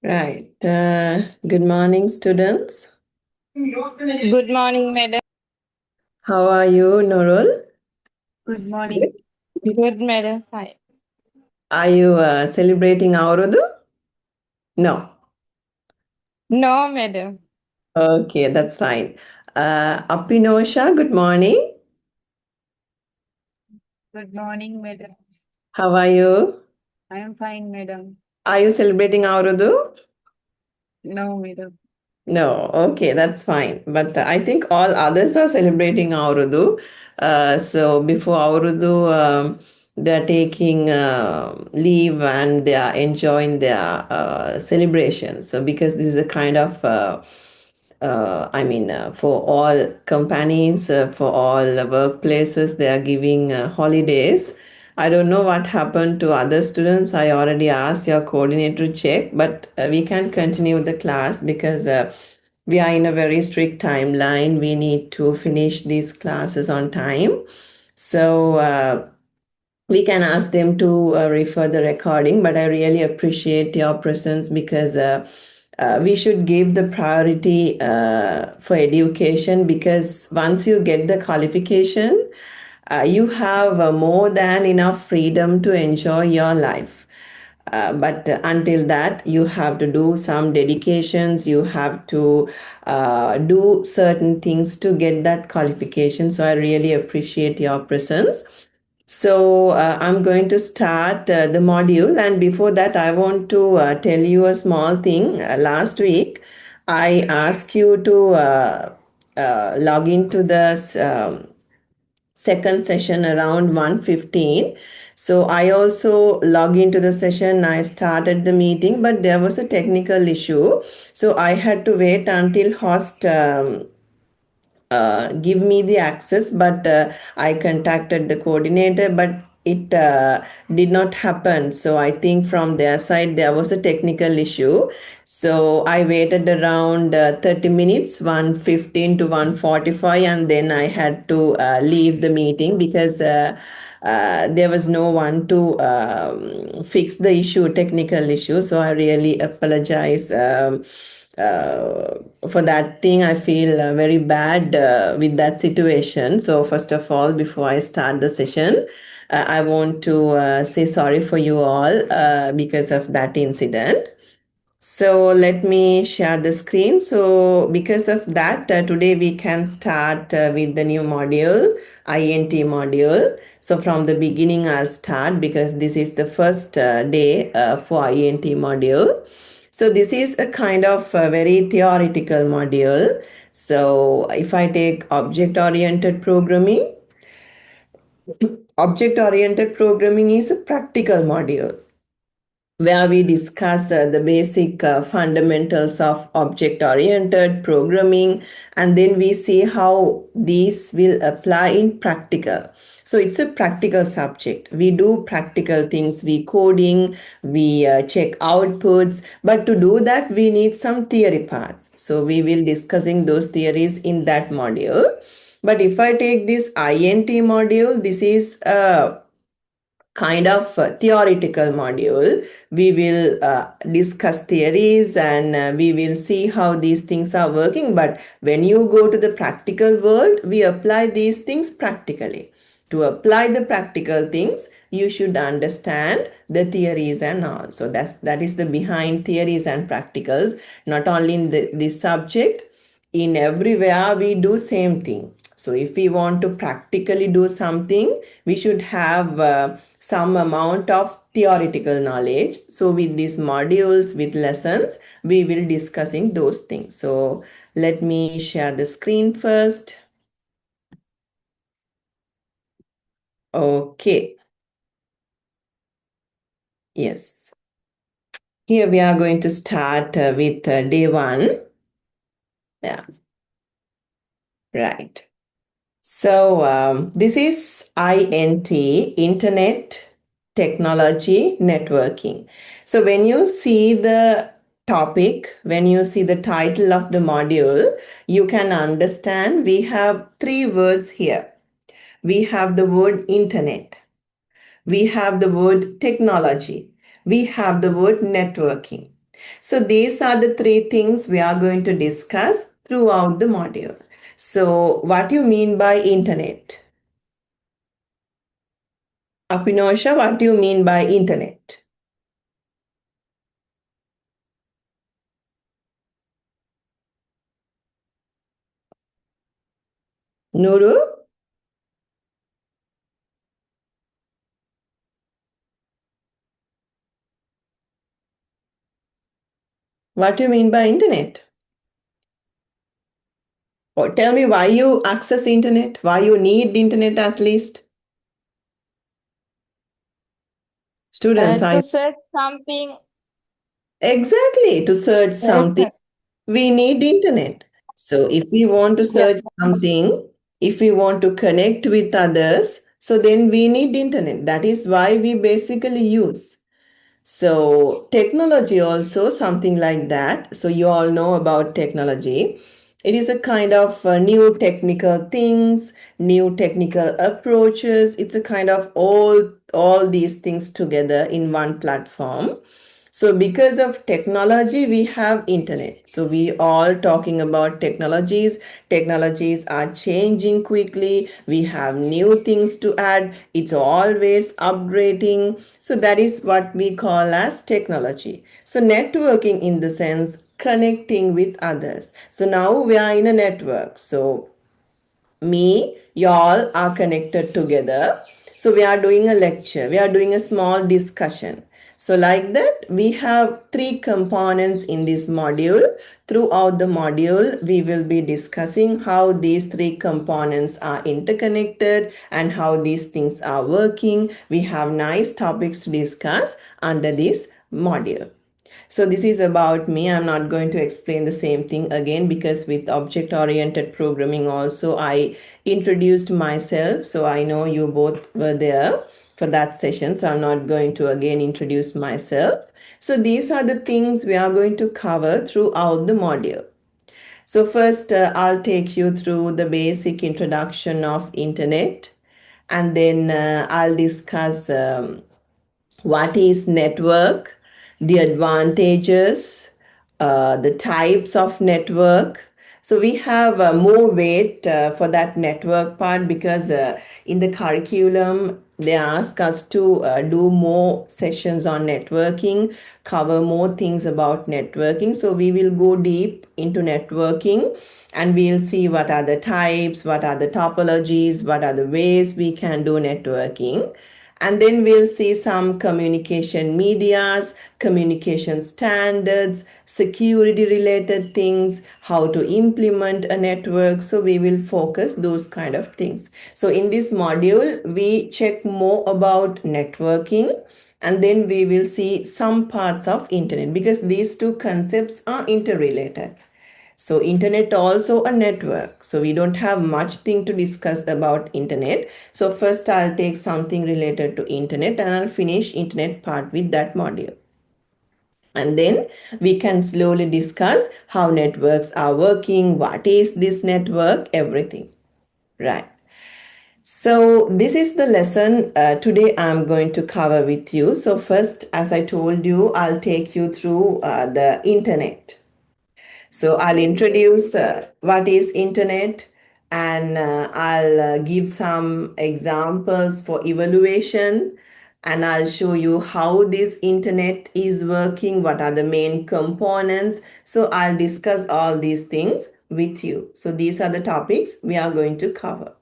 Right. Good morning, students. Good morning, madam. How are you, Nurul? Good morning. Good, madam. Hi. Are you celebrating Aurudu? No. No, madam. Okay, that's fine. Apinosha, good morning. Good morning, madam. How are you? I am fine, madam. Are you celebrating Aurudu? No, madam. No, okay, that's fine. But I think all others are celebrating Aurudu. So before Aurudu, they're taking leave and they are enjoying their celebrations. So because this is a kind of, for all companies, for all workplaces, they are giving holidays. I don't know what happened to other students. I already asked your coordinator to check, but we can continue the class because we are in a very strict timeline. We need to finish these classes on time. So we can ask them to refer the recording, but I really appreciate your presence because we should give the priority for education because once you get the qualification, you have more than enough freedom to enjoy your life. But until that, you have to do some dedications, you have to do certain things to get that qualification. So I really appreciate your presence. So I'm going to start the module. And before that, I want to tell you a small thing. Last week, I asked you to log into the second session around 1:15. So I also log into the session. I started the meeting, but there was a technical issue. So I had to wait until host give me the access, but I contacted the coordinator, but it did not happen. So I think from their side there was a technical issue. So I waited around 30 minutes, 1:15 to 1:45, and then I had to leave the meeting because there was no one to fix the issue, technical issue. So I really apologize. For that thing, I feel very bad with that situation. So, first of all, before I start the session, I want to say sorry for you all because of that incident. So let me share the screen. So because of that, today we can start with the new module, INT module. So from the beginning, I'll start because this is the first day for INT module. So this is a kind of a very theoretical module. So if I take object-oriented programming, object-oriented programming is a practical module where we discuss the basic fundamentals of object oriented programming, and then we see how these will apply in practical. So it's a practical subject. We do practical things, we coding, we check outputs, but to do that we need some theory parts. So we will discussing those theories in that module. But if I take this INT module, this is a kind of theoretical module. We will discuss theories and we will see how these things are working. But when you go to the practical world, we apply these things practically. To apply the practical things, you should understand the theories and all. So that is the behind theories and practicals. Not only in this subject, in everywhere we do same thing. So if we want to practically do something, we should have some amount of theoretical knowledge. So with these modules, with lessons, we will discussing those things. So let me share the screen first. Okay. Yes. Here we are going to start with day one. Yeah. Right. So this is INT, Internet Technology Networking. So when you see the topic, when you see the title of the module, you can understand we have three words here. We have the word internet, we have the word technology, we have the word networking. So these are the three things we are going to discuss throughout the module. So what do you mean by internet? Apinosha, what do you mean by internet? Nuru? What do you mean by internet? Or tell me why you access internet, why you need the internet at least. Students, To search something. exactly, to search something, we need internet. So if we want to Yep. search something, if we want to connect with others, so then we need internet. That is why we basically use. So technology also something like that. So you all know about technology. It is a kind of new technical things, new technical approaches. It's a kind of all these things together in one platform. So because of technology, we have internet. So we all talking about technologies. Technologies are changing quickly. We have new things to add. It's always upgrading. So that is what we call as technology. So networking in the sense connecting with others. So now we are in a network. So me, y'all are connected together. So we are doing a lecture, we are doing a small discussion. So like that, we have three components in this module. Throughout the module, we will be discussing how these three components are interconnected and how these things are working. We have nice topics to discuss under this module. So this is about me. I'm not going to explain the same thing again because with object oriented programming also I introduced myself. So I know you both were there for that session. So I'm not going to again introduce myself. So these are the things we are going to cover throughout the module. So first I'll take you through the basic introduction of internet, and then I'll discuss what is network, the advantages, the types of network. So we have more weight for that network part because in the curriculum they ask us to do more sessions on networking, cover more things about networking. So we will go deep into networking and we'll see what are the types, what are the topologies, what are the ways we can do networking. And then we'll see some communication medias, communication standards, security related things, how to implement a network. So we will focus those kind of things. So in this module, we check more about networking, and then we will see some parts of internet because these two concepts are interrelated. So internet also a network. So we don't have much thing to discuss about internet. So first I'll take something related to internet and I'll finish internet part with that module. And then we can slowly discuss how networks are working, what is this network, everything. Right. So this is the lesson today I'm going to cover with you. So first, as I told you, I'll take you through the internet. So I'll introduce what is internet, and I'll give some examples for evaluation, and I'll show you how this internet is working, what are the main components. So I'll discuss all these things with you. So these are the topics we are going to cover.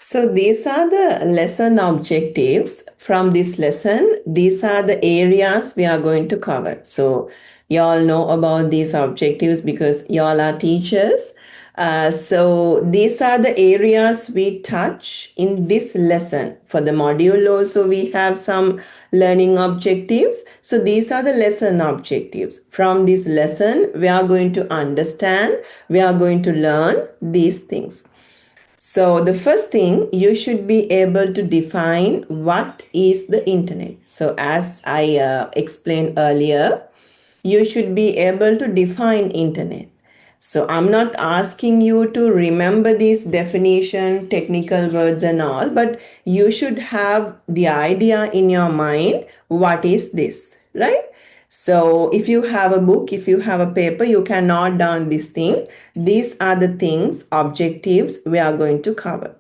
So these are the lesson objectives from this lesson. These are the areas we are going to cover. So you all know about these objectives because you all are teachers. So these are the areas we touch in this lesson. For the module also we have some learning objectives. So these are the lesson objectives. From this lesson we are going to understand, we are going to learn these things. So the first thing, you should be able to define what is the internet. So as I explained earlier, you should be able to define internet. So I'm not asking you to remember these definition, technical words and all, but you should have the idea in your mind, what is this, right? So if you have a book, if you have a paper, you can note down this thing. These are the things, objectives we are going to cover.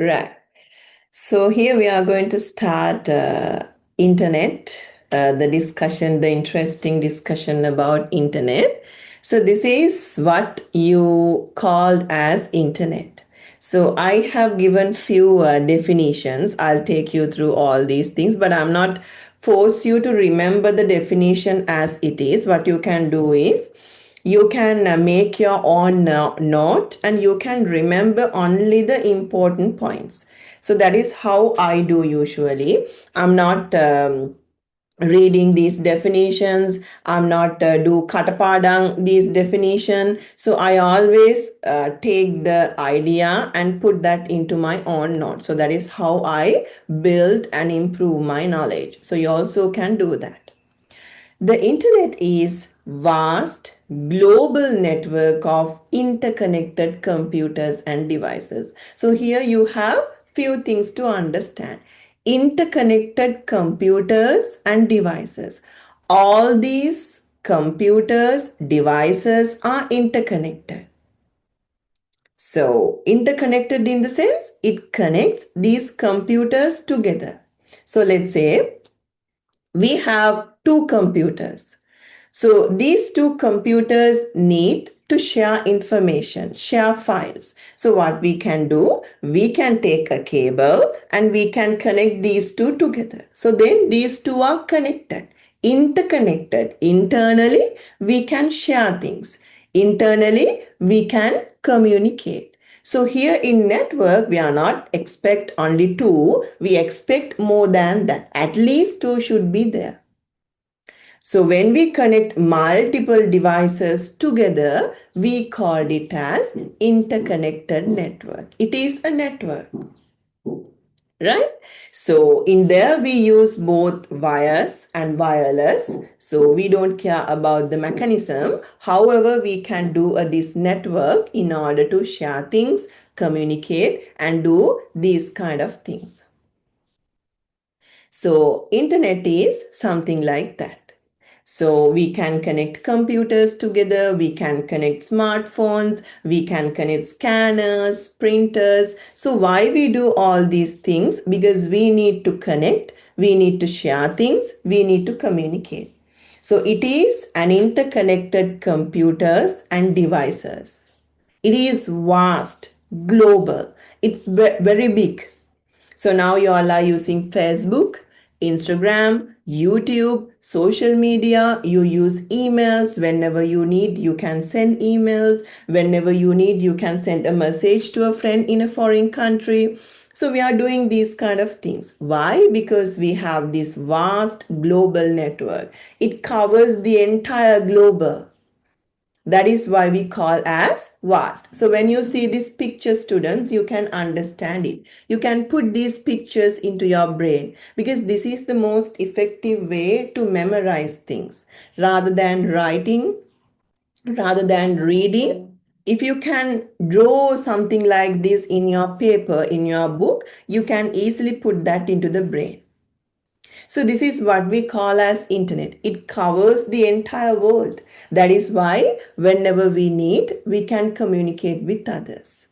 Right. So here we are going to start internet, the discussion, the interesting discussion about internet. So this is what you called as internet. So I have given few definitions. I'll take you through all these things, but I'm not force you to remember the definition as it is. What you can do is you can make your own note and you can remember only the important points. So that is how I do usually. I'm not reading these definitions. I'm not do katapadang these definition. So I always take the idea and put that into my own note. So that is how I build and improve my knowledge. So you also can do that. The internet is vast global network of interconnected computers and devices. So here you have few things to understand. Interconnected computers and devices. All these computers, devices are interconnected. So interconnected in the sense it connects these computers together. So let's say we have two computers. So these two computers need to share information, share files. So what we can do, we can take a cable and we can connect these two together. So then these two are connected, interconnected. Internally, we can share things. Internally, we can communicate. So here in network, we are not expect only two, we expect more than that. At least two should be there. So when we connect multiple devices together, we called it as interconnected network. It is a network. right? So in there we use both wires and wireless. So we don't care about the mechanism. However, we can do this network in order to share things, communicate, and do these kind of things. So internet is something like that. So we can connect computers together, we can connect smartphones, we can connect scanners, printers. So why we do all these things? Because we need to connect, we need to share things, we need to communicate. So it is an interconnected computers and devices. It is vast, global, it's very big. So now you all are using Facebook, Instagram, YouTube, social media. You use emails. Whenever you need, you can send emails. Whenever you need, you can send a message to a friend in a foreign country. So we are doing these kind of things. Why? Because we have this vast global network. It covers the entire global. That is why we call as vast. So when you see this picture, students, you can understand it. You can put these pictures into your brain because this is the most effective way to memorize things rather than writing, rather than reading. If you can draw something like this in your paper, in your book, you can easily put that into the brain. So this is what we call as internet. It covers the entire world. That is why whenever we need, we can communicate with others.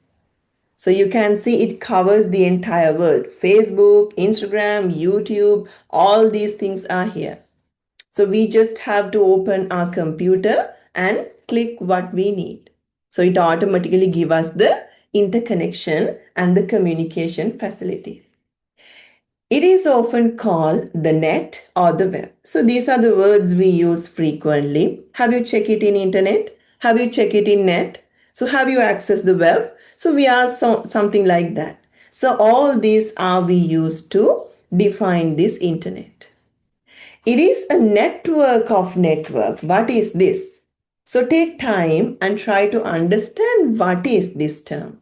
So you can see it covers the entire world. Facebook, Instagram, YouTube, all these things are here. So we just have to open our computer and click what we need. So it automatically gives us the interconnection and the communication facility. It is often called the net or the web. So these are the words we use frequently. Have you checked it in internet? Have you checked it in net? So have you accessed the web? So we are something like that. So all these are we use to define this internet. It is a network of network. What is this? So take time and try to understand what is this term.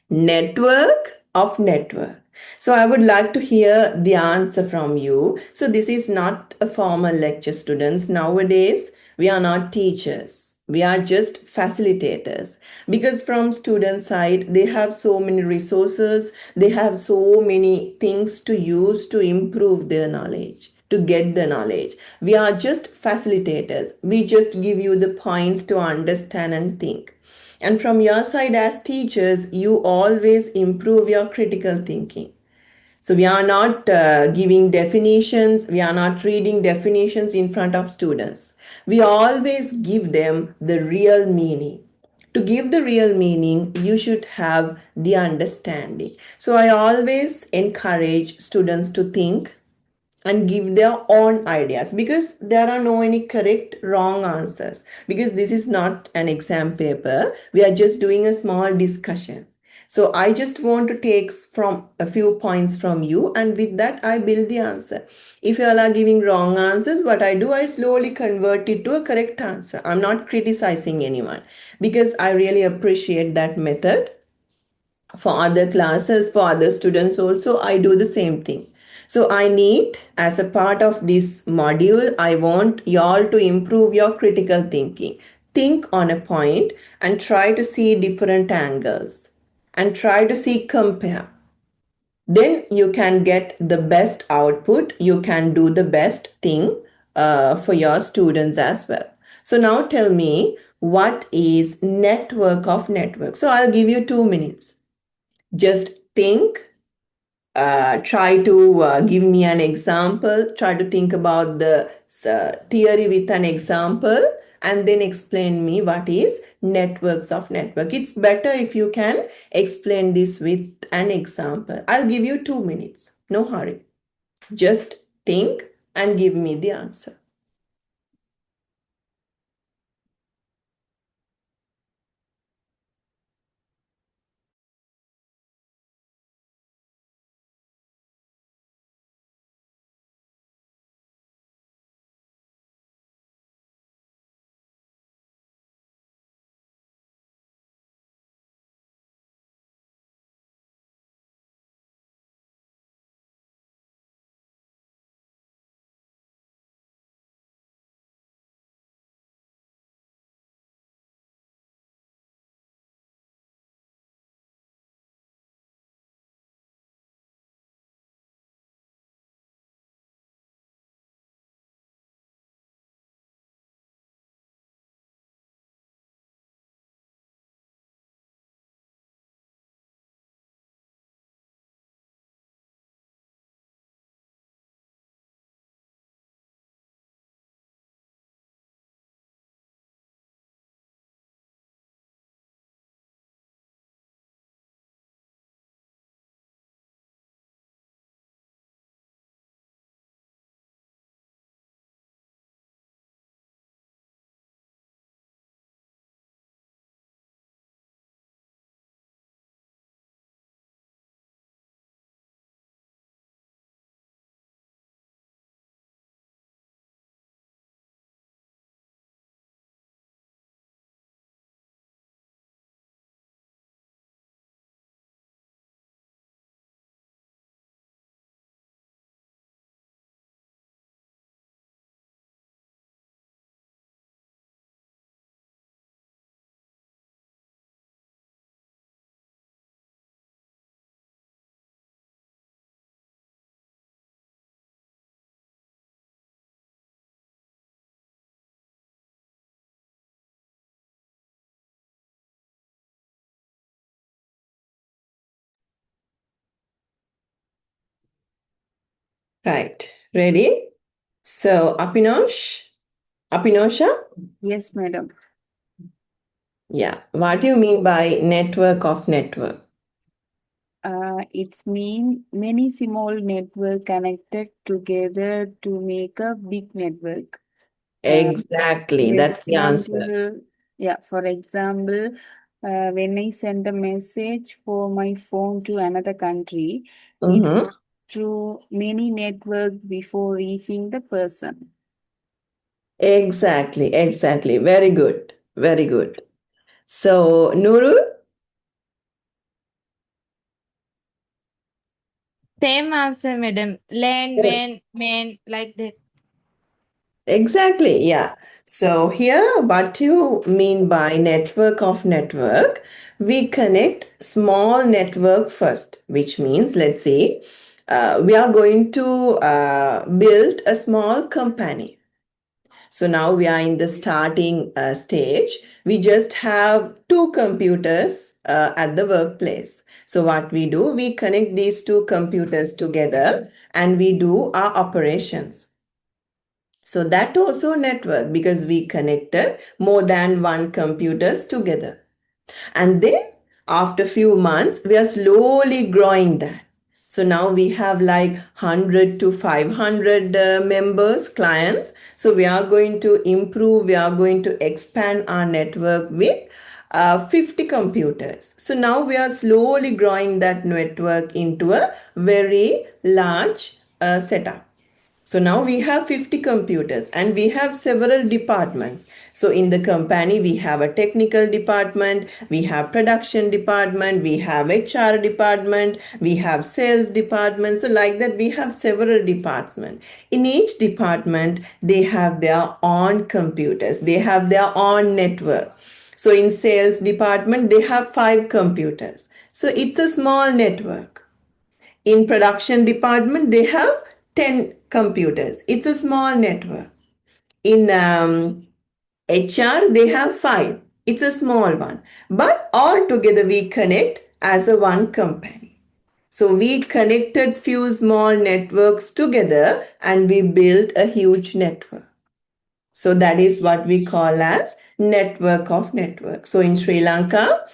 Network of network. So I would like to hear the answer from you. So this is not a formal lecture, students. Nowadays, we are not teachers. We are just facilitators because from student side, they have so many resources. They have so many things to use to improve their knowledge, to get the knowledge. We are just facilitators. We just give you the points to understand and think. And from your side as teachers, you always improve your critical thinking. So we are not giving definitions, we are not reading definitions in front of students. We always give them the real meaning. To give the real meaning, you should have the understanding. So I always encourage students to think and give their own ideas because there are no any correct wrong answers because this is not an exam paper. We are just doing a small discussion. So I just want to take from a few points from you, and with that I build the answer. If you all are giving wrong answers, what I do, I slowly convert it to a correct answer. I'm not criticizing anyone because I really appreciate that method. For other classes, for other students also, I do the same thing. So I need, as a part of this module, I want y'all to improve your critical thinking. Think on a point and try to see different angles and try to see compare. Then you can get the best output. You can do the best thing for your students as well. So now tell me, what is network of network? So I'll give you 2 minutes. Just think, try to give me an example, try to think about the theory with an example, and then explain me what is networks of network. It's better if you can explain this with an example. I'll give you 2 minutes. No hurry. Just think and give me the answer. Right. Ready? So, Apinosha? Yes, madam. Yeah. What do you mean by network of network? It's mean many small network connected together to make a big network. Exactly. For That's the answer. example, yeah, for example, when I send a message for my phone to another country, it's Mm-hmm. through many networks before reaching the person. Exactly. Exactly. Very good. Very good. So, Nurul? Same answer, madam. Learn, when, man, like that. Exactly, yeah. So here, what you mean by network of network, we connect small network first, which means, let's say, we are going to build a small company. So now we are in the starting stage. We just have two computers at the workplace. So what we do, we connect these two computers together and we do our operations. So that also network because we connected more than one computers together. And then after few months, we are slowly growing that. So now we have like 100 to 500 members, clients. So we are going to improve, we are going to expand our network with 50 computers. So now we are slowly growing that network into a very large setup. So now we have 50 computers and we have several departments. So in the company, we have a technical department, we have production department, we have HR department, we have sales department. So like that, we have several departments. In each department, they have their own computers, they have their own network. So in sales department, they have 5 computers. So it's a small network. In production department, they have 10 computers. It's a small network. In HR, they have 5. It's a small one. But all together we connect as a one company. So we connected few small networks together and we built a huge network. So that is what we call as network of networks. So in Sri Lanka,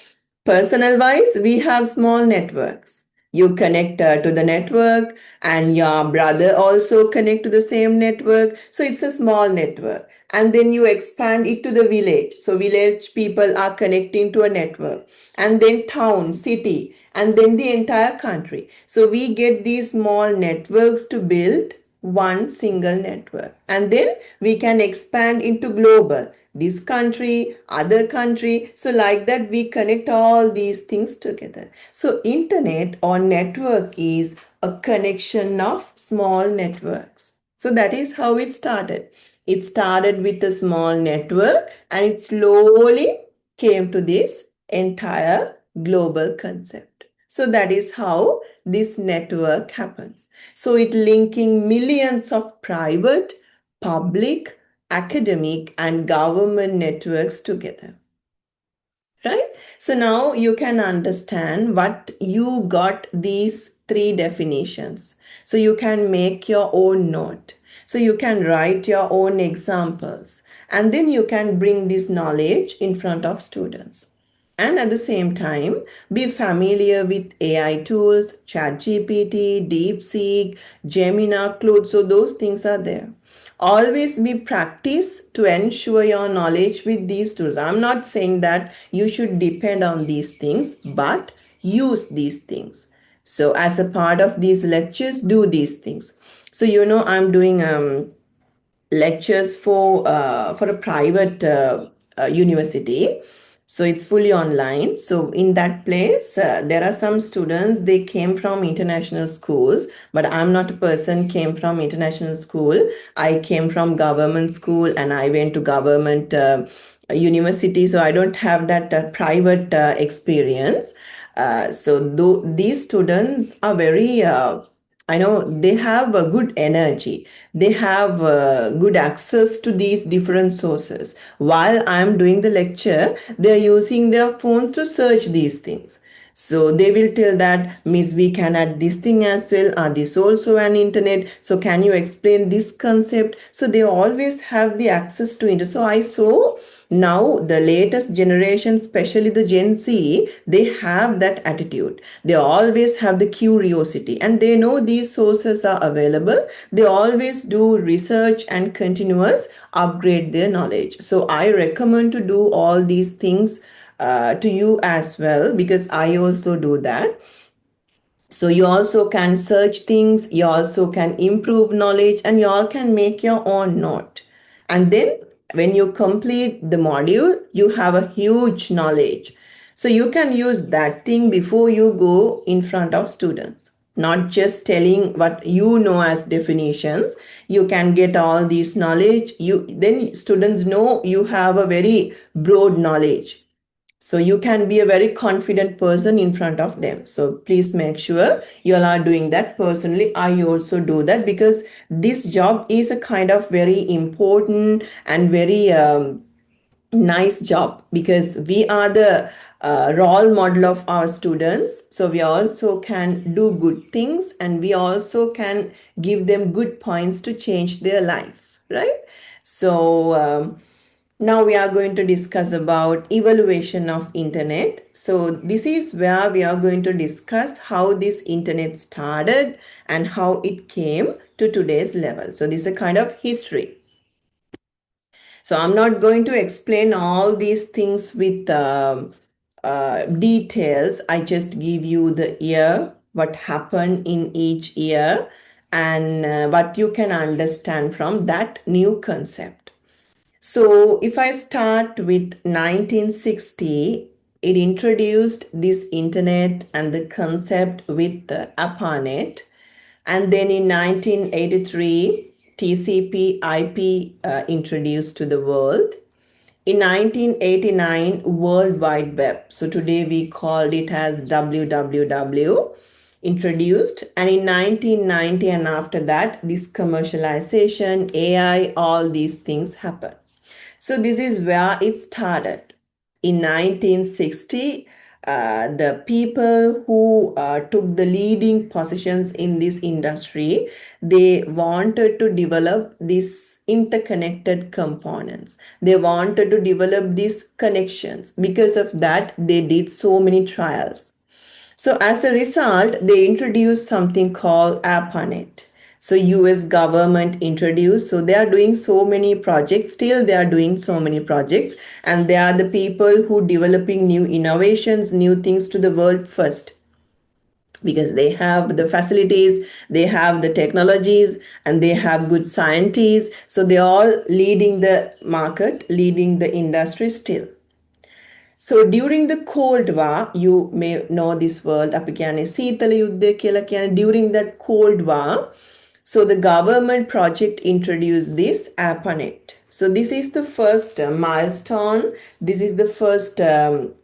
personal wise, we have small networks. You connect to the network and your brother also connect to the same network. So it's a small network. And then you expand it to the village. So village people are connecting to a network. And then town, city, and then the entire country. So we get these small networks to build one single network and then we can expand into global, this country, other country. So like that we connect all these things together. So internet or network is a connection of small networks. So that is how it started. It started with a small network and it slowly came to this entire global concept. So that is how this network happens. So it linking millions of private, public, academic, and government networks together. Right? So now you can understand what you got these three definitions. So you can make your own note. So you can write your own examples. And then you can bring this knowledge in front of students. And at the same time, be familiar with AI tools, ChatGPT, DeepSeek, Gemini, Claude. So those things are there. Always be practice to ensure your knowledge with these tools. I'm not saying that you should depend on these things, but use these things. So as a part of these lectures, do these things. So I'm doing lectures for a private university. So it's fully online. So in that place, there are some students, they came from international schools, but I'm not a person came from international school. I came from government school and I went to government university. So I don't have that private experience. These students are very I know they have a good energy. They have good access to these different sources. While I'm doing the lecture, they're using their phones to search these things. So they will tell that, Miss, we can add this thing as well. Are this also an internet? So can you explain this concept? So they always have the access to internet. So I saw now the latest generation, especially the Gen Z, they have that attitude. They always have the curiosity and they know these sources are available. They always do research and continuous upgrade their knowledge. So I recommend to do all these things to you as well, because I also do that. So you also can search things, you also can improve knowledge, and you all can make your own note. And then when you complete the module, you have a huge knowledge. So you can use that thing before you go in front of students. Not just telling what you know as definitions. You can get all these knowledge. Then students know you have a very broad knowledge, so you can be a very confident person in front of them. So please make sure you all are doing that. Personally, I also do that because this job is a kind of very important and very nice job, because we are the role model of our students. So we also can do good things and we also can give them good points to change their life, right? So now we are going to discuss about evaluation of internet. So this is where we are going to discuss how this internet started and how it came to today's level. So this is a kind of history. So I'm not going to explain all these things with details. I just give you the year, what happened in each year, and what you can understand from that new concept. So if I start with 1960, it introduced this internet and the concept with the ARPANET. And then in 1983, TCP IP introduced to the world. In 1989, World Wide Web, so today we called it as WWW, introduced. And in 1990 and after that, this commercialization, AI, all these things happened. So this is where it started. In 1960, the people who took the leading positions in this industry, they wanted to develop these interconnected components. They wanted to develop these connections. Because of that, they did so many trials. So as a result, they introduced something called ARPANET. So US government introduced, so they are doing so many projects, still they are doing so many projects, and they are the people who developing new innovations, new things to the world first, because they have the facilities, they have the technologies, and they have good scientists. So they are all leading the market, leading the industry still. So during the Cold War, you may know this word, අපි කියන්නේ සීතල යුද්ධය කියලා කියන්නේ. During that Cold War, so the government project introduced this ARPANET. So this is the first milestone. This is the first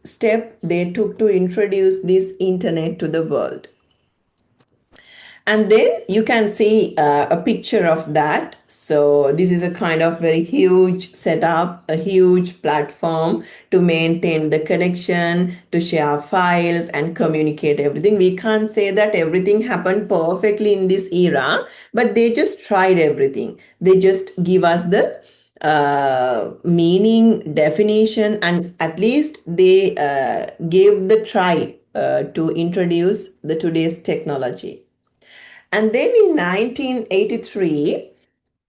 step they took to introduce this internet to the world. And then you can see a picture of that. So this is a kind of very huge setup, a huge platform to maintain the connection, to share files and communicate everything. We can't say that everything happened perfectly in this era, but they just tried everything. They just give us the meaning, definition, and at least they gave the try to introduce the today's technology. And then in 1983,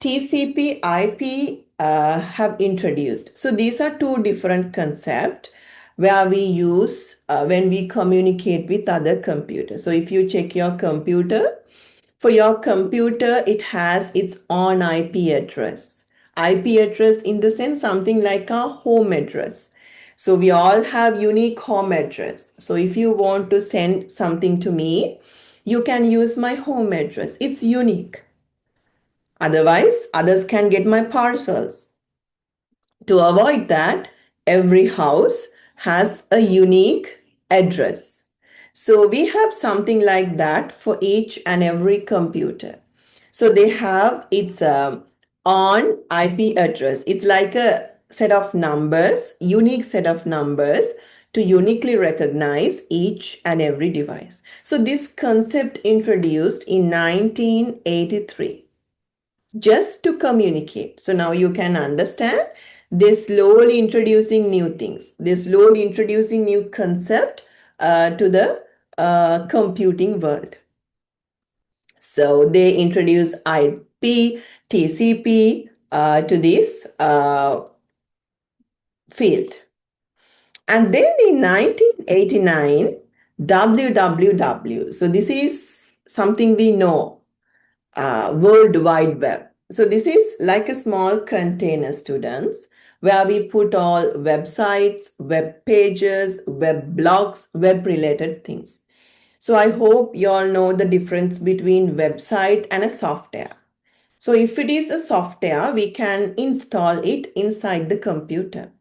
TCP IP have introduced. So these are two different concepts where we use when we communicate with other computers. So if you check your computer, for your computer, it has its own IP address. IP address in the sense something like a home address. So we all have unique home address. So if you want to send something to me, you can use my home address. It's unique. Otherwise, others can get my parcels. To avoid that, every house has a unique address. So we have something like that for each and every computer. So they have its own IP address. It's like a set of numbers, unique set of numbers to uniquely recognize each and every device. So this concept introduced in 1983 just to communicate. So now you can understand they're slowly introducing new things. They're slowly introducing new concept to the computing world. So they introduce IP, TCP to this field. And then in 1989, WWW. So this is something we know, World Wide Web. So this is like a small container, students, where we put all websites, web pages, web blogs, web related things. So I hope you all know the difference between website and a software. So if it is a software, we can install it inside the computer.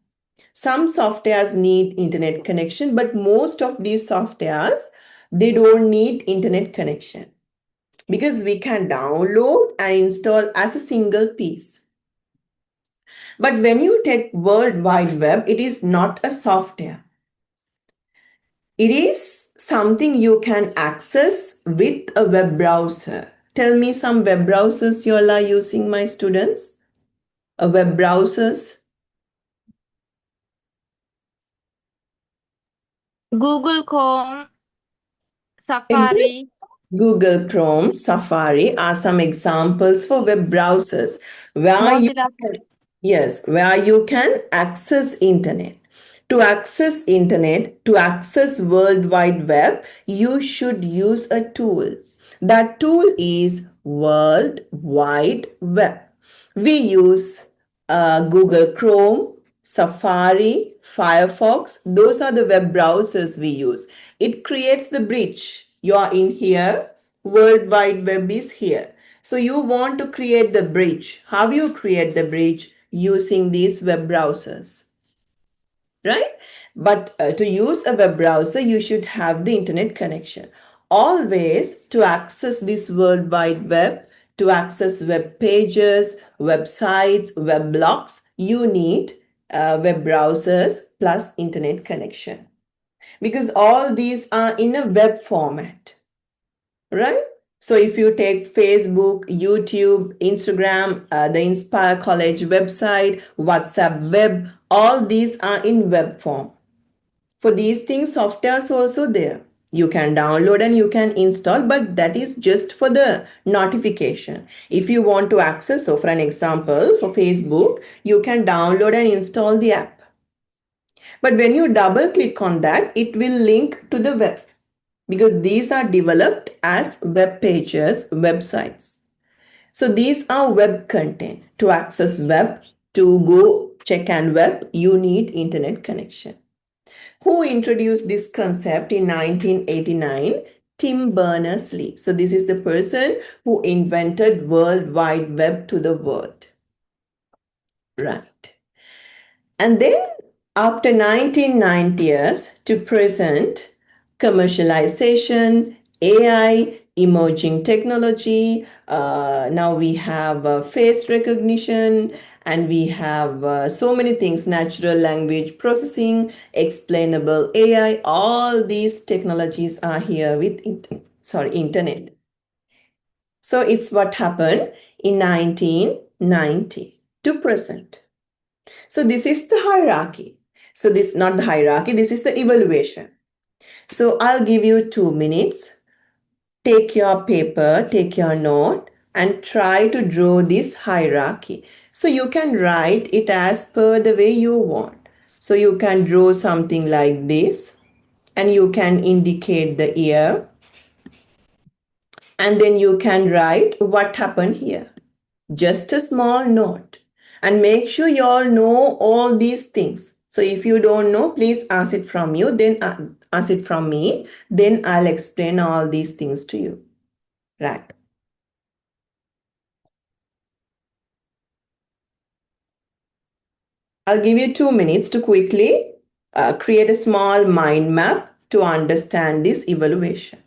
Some softwares need internet connection, but most of these softwares, they don't need internet connection because we can download and install as a single piece. But when you take World Wide Web, it is not a software. It is something you can access with a web browser. Tell me some web browsers you all are using, my students. Web browsers. Google Chrome, Safari, Google Chrome, Safari are some examples for web browsers where you Mozilla. yes, where you can access internet. To access internet, to access World Wide Web, you should use a tool. That tool is World Wide Web. We use Google Chrome, Safari, Firefox. Those are the web browsers we use. It creates the bridge. You are in here, World Wide Web is here. So you want to create the bridge. How you create the bridge? Using these web browsers, right? But to use a web browser, you should have the internet connection. Always to access this World Wide Web, to access web pages, websites, web blogs, you need web browsers plus internet connection because all these are in a web format, right? So if you take Facebook, YouTube, Instagram, the Inspire College website, WhatsApp web, all these are in web form. For these things, software is also there. You can download and you can install, but that is just for the notification. If you want to access, so for an example, for Facebook, you can download and install the app. But when you double click on that, it will link to the web because these are developed as web pages, websites. So these are web content. To access web, to go check and web, you need internet connection. Who introduced this concept in 1989? Tim Berners-Lee. So this is the person who invented World Wide Web to the world. Right. And then after 1990s to present, commercialization, AI, emerging technology. Now we have face recognition and we have so many things, natural language processing, explainable AI. All these technologies are here with internet. So it's what happened in 1990 to present. So this is the hierarchy. So this not the hierarchy, this is the evaluation. So I'll give you 2 minutes. Take your paper, take your note and try to draw this hierarchy. So you can write it as per the way you want. So you can draw something like this and you can indicate the year and then you can write what happened here. Just a small note and make sure you all know all these things. So if you don't know, please ask it from you, then ask it from me, then I'll explain all these things to you. Right. I'll give you 2 minutes to quickly create a small mind map to understand this evaluation.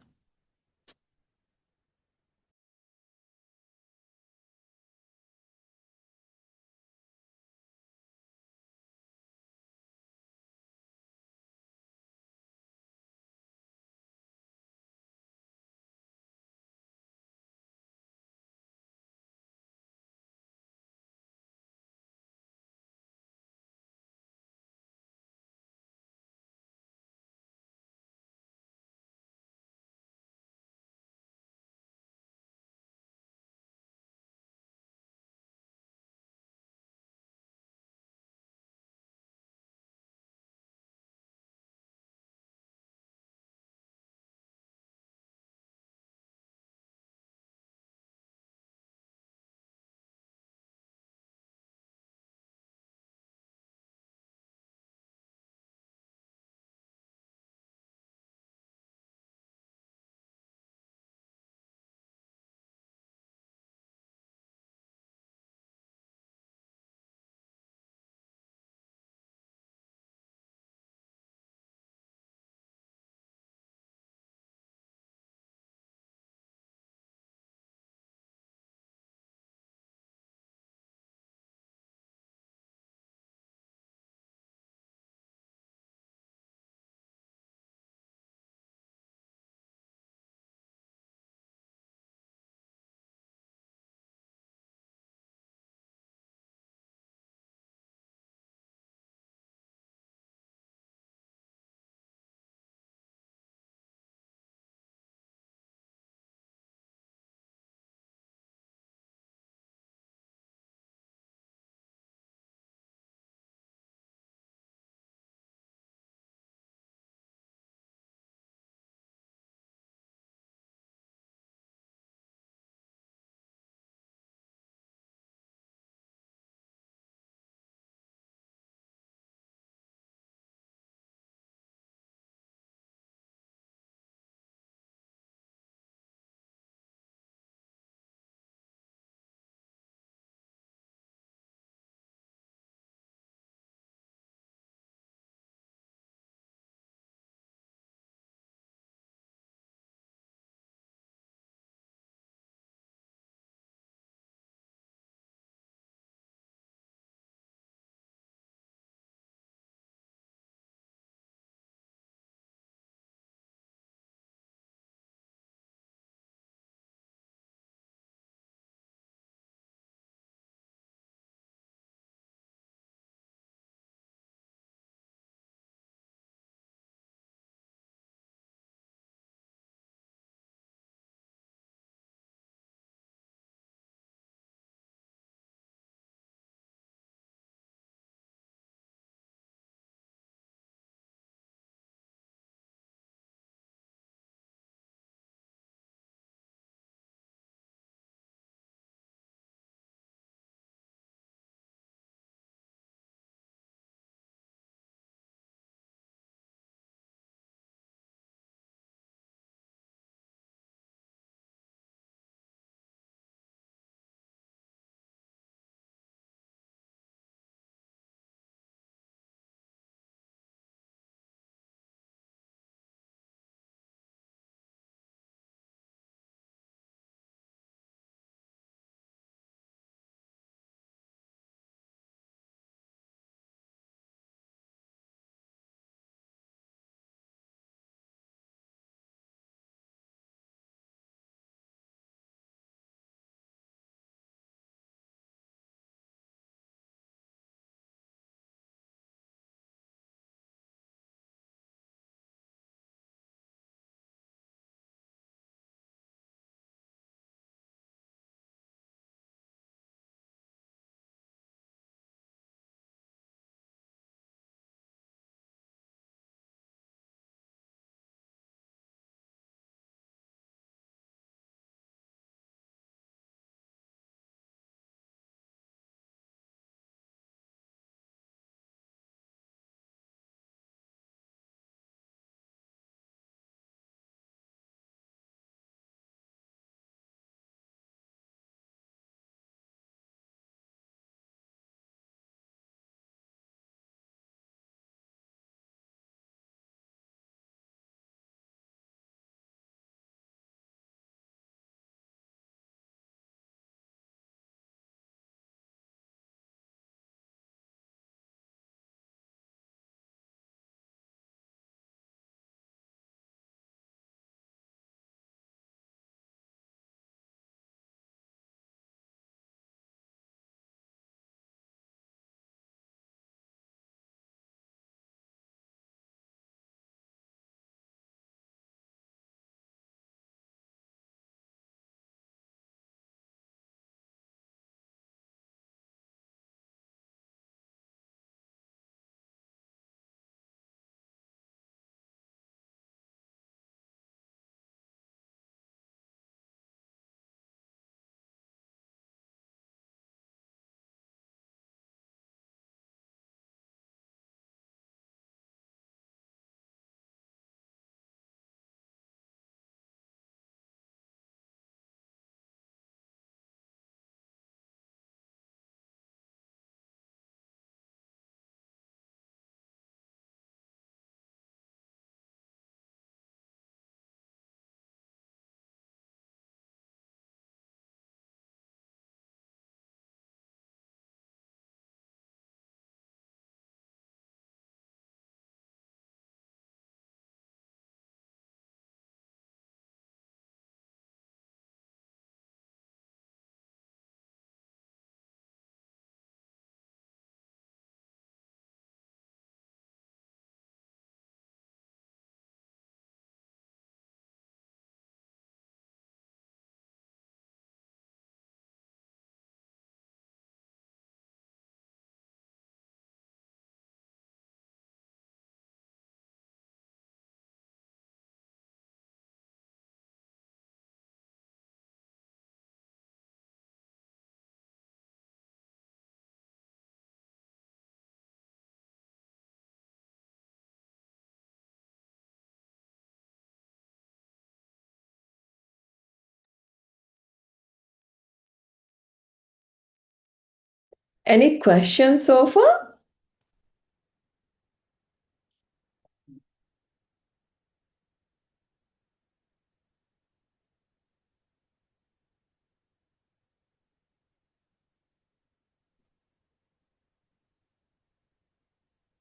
Any questions so far?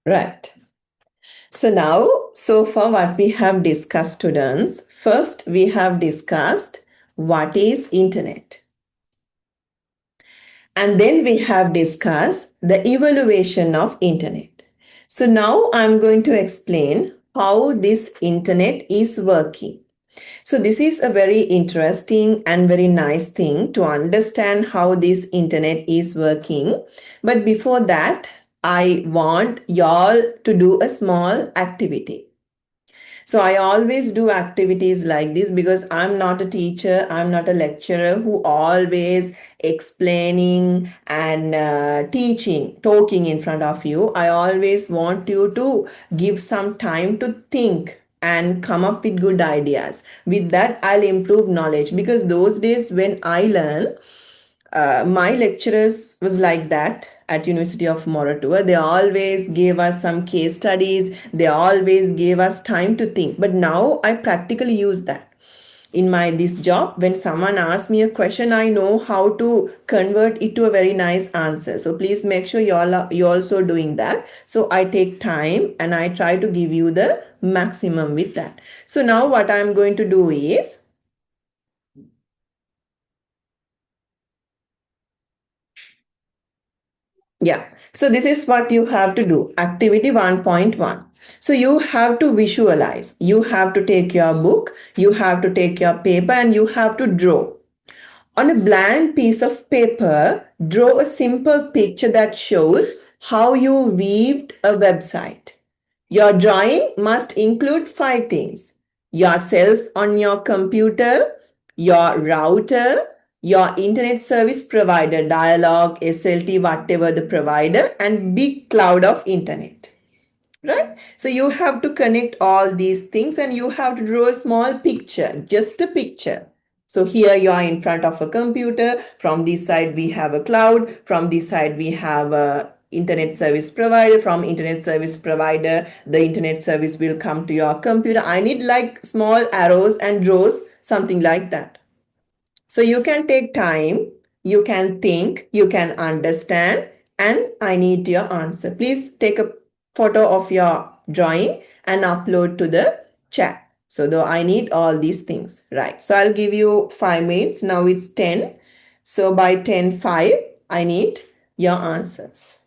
Right. So now, so far what we have discussed, students, first we have discussed what is internet. And then we have discussed the evaluation of internet. So now I'm going to explain how this internet is working. So this is a very interesting and very nice thing to understand how this internet is working. But before that, I want y'all to do a small activity. So I always do activities like this because I'm not a teacher, I'm not a lecturer who always explaining and teaching, talking in front of you. I always want you to give some time to think and come up with good ideas. With that, I'll improve knowledge because those days when I learn, my lecturers was like that at University of Moratuwa. They always gave us some case studies. They always gave us time to think. But now I practically use that in my this job. When someone asks me a question, I know how to convert it to a very nice answer. So please make sure you also doing that. So I take time and I try to give you the maximum with that. So now what I'm going to do is, yeah. So this is what you have to do. Activity 1.1. So you have to visualize. You have to take your book, you have to take your paper, and you have to draw. On a blank piece of paper, draw a simple picture that shows how you weaved a website. Your drawing must include five things: yourself on your computer, your router, your internet service provider, dialog, SLT, whatever the provider, and big cloud of internet. Right? So you have to connect all these things and you have to draw a small picture, just a picture. So here you are in front of a computer. From this side we have a cloud. From this side we have a internet service provider. From internet service provider, the internet service will come to your computer. I need like small arrows and draws, something like that. So you can take time, you can think, you can understand, and I need your answer. Please take a photo of your drawing and upload to the chat. So though I need all these things, right? So I'll give you 5 minutes. Now it's 10. So by 10:05, I need your answers.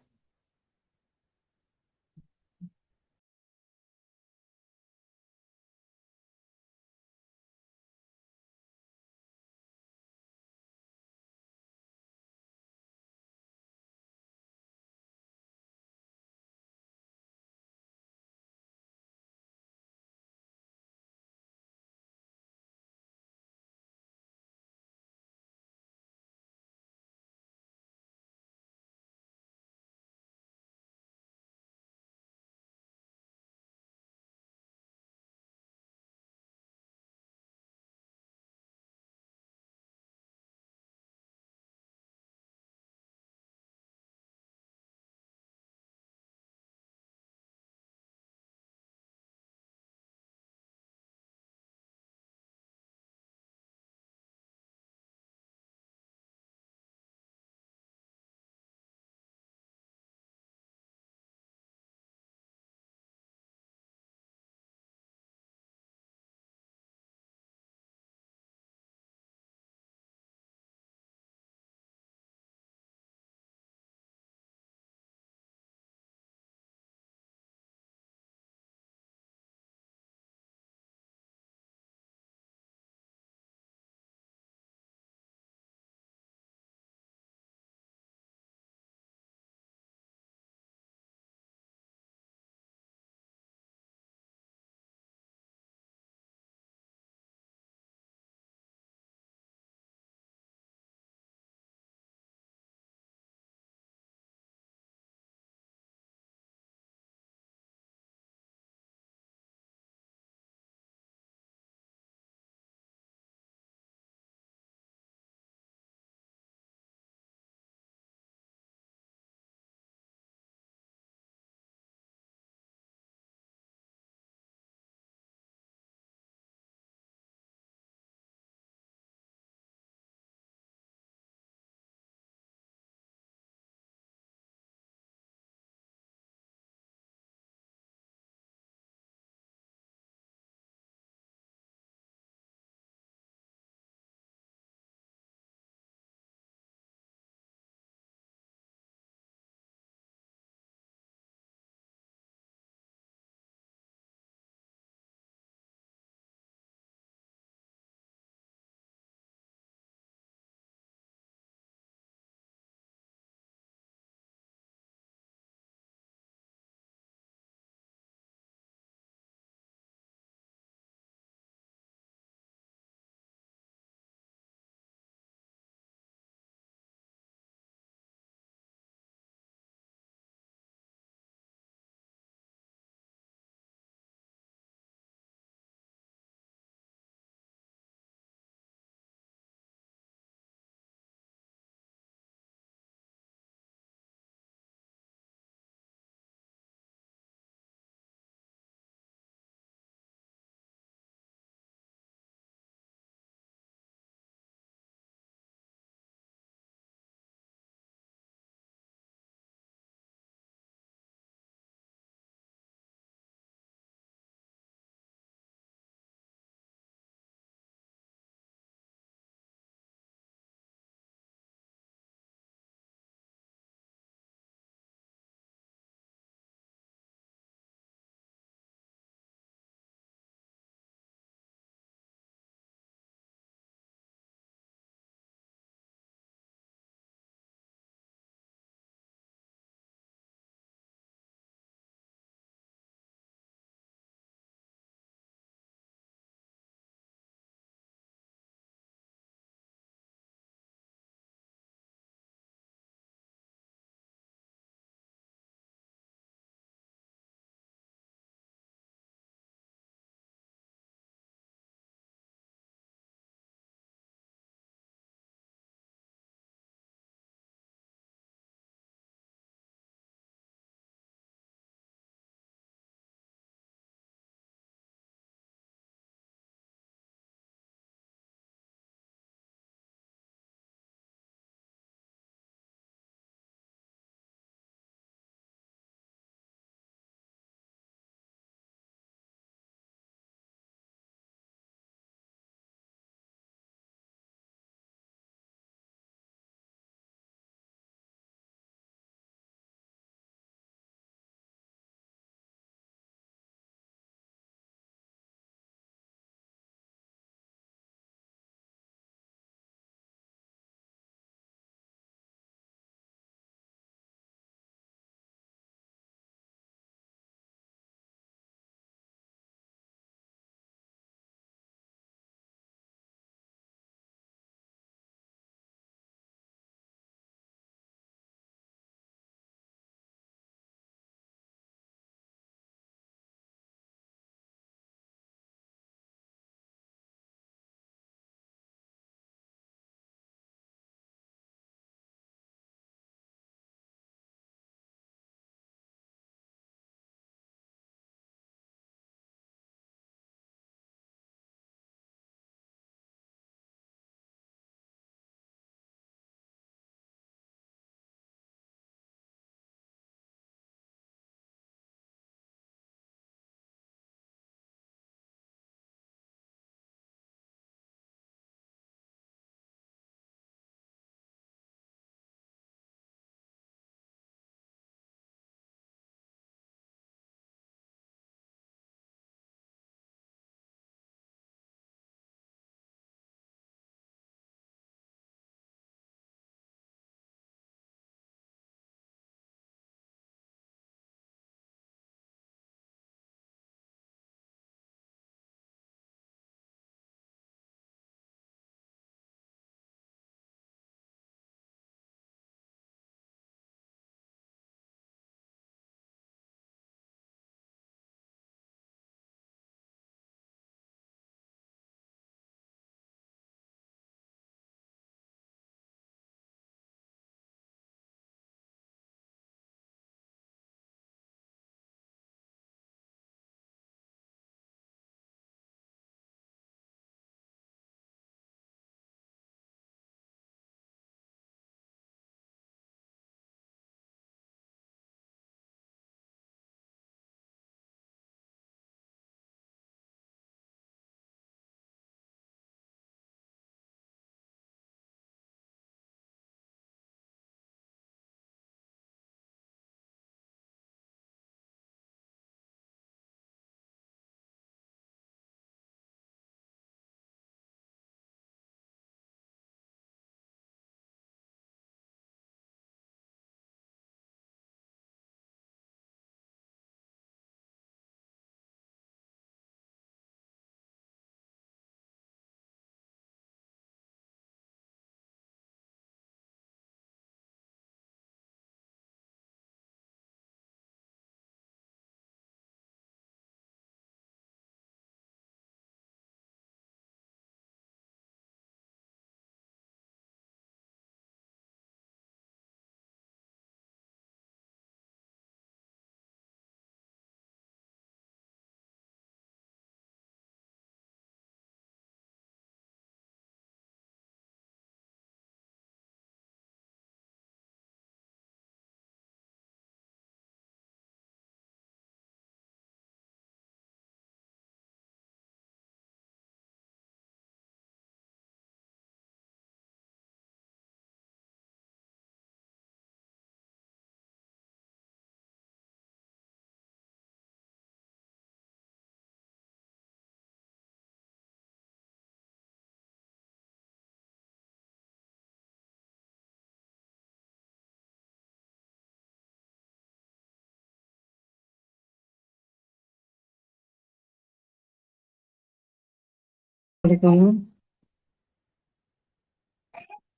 Assalamualaikum.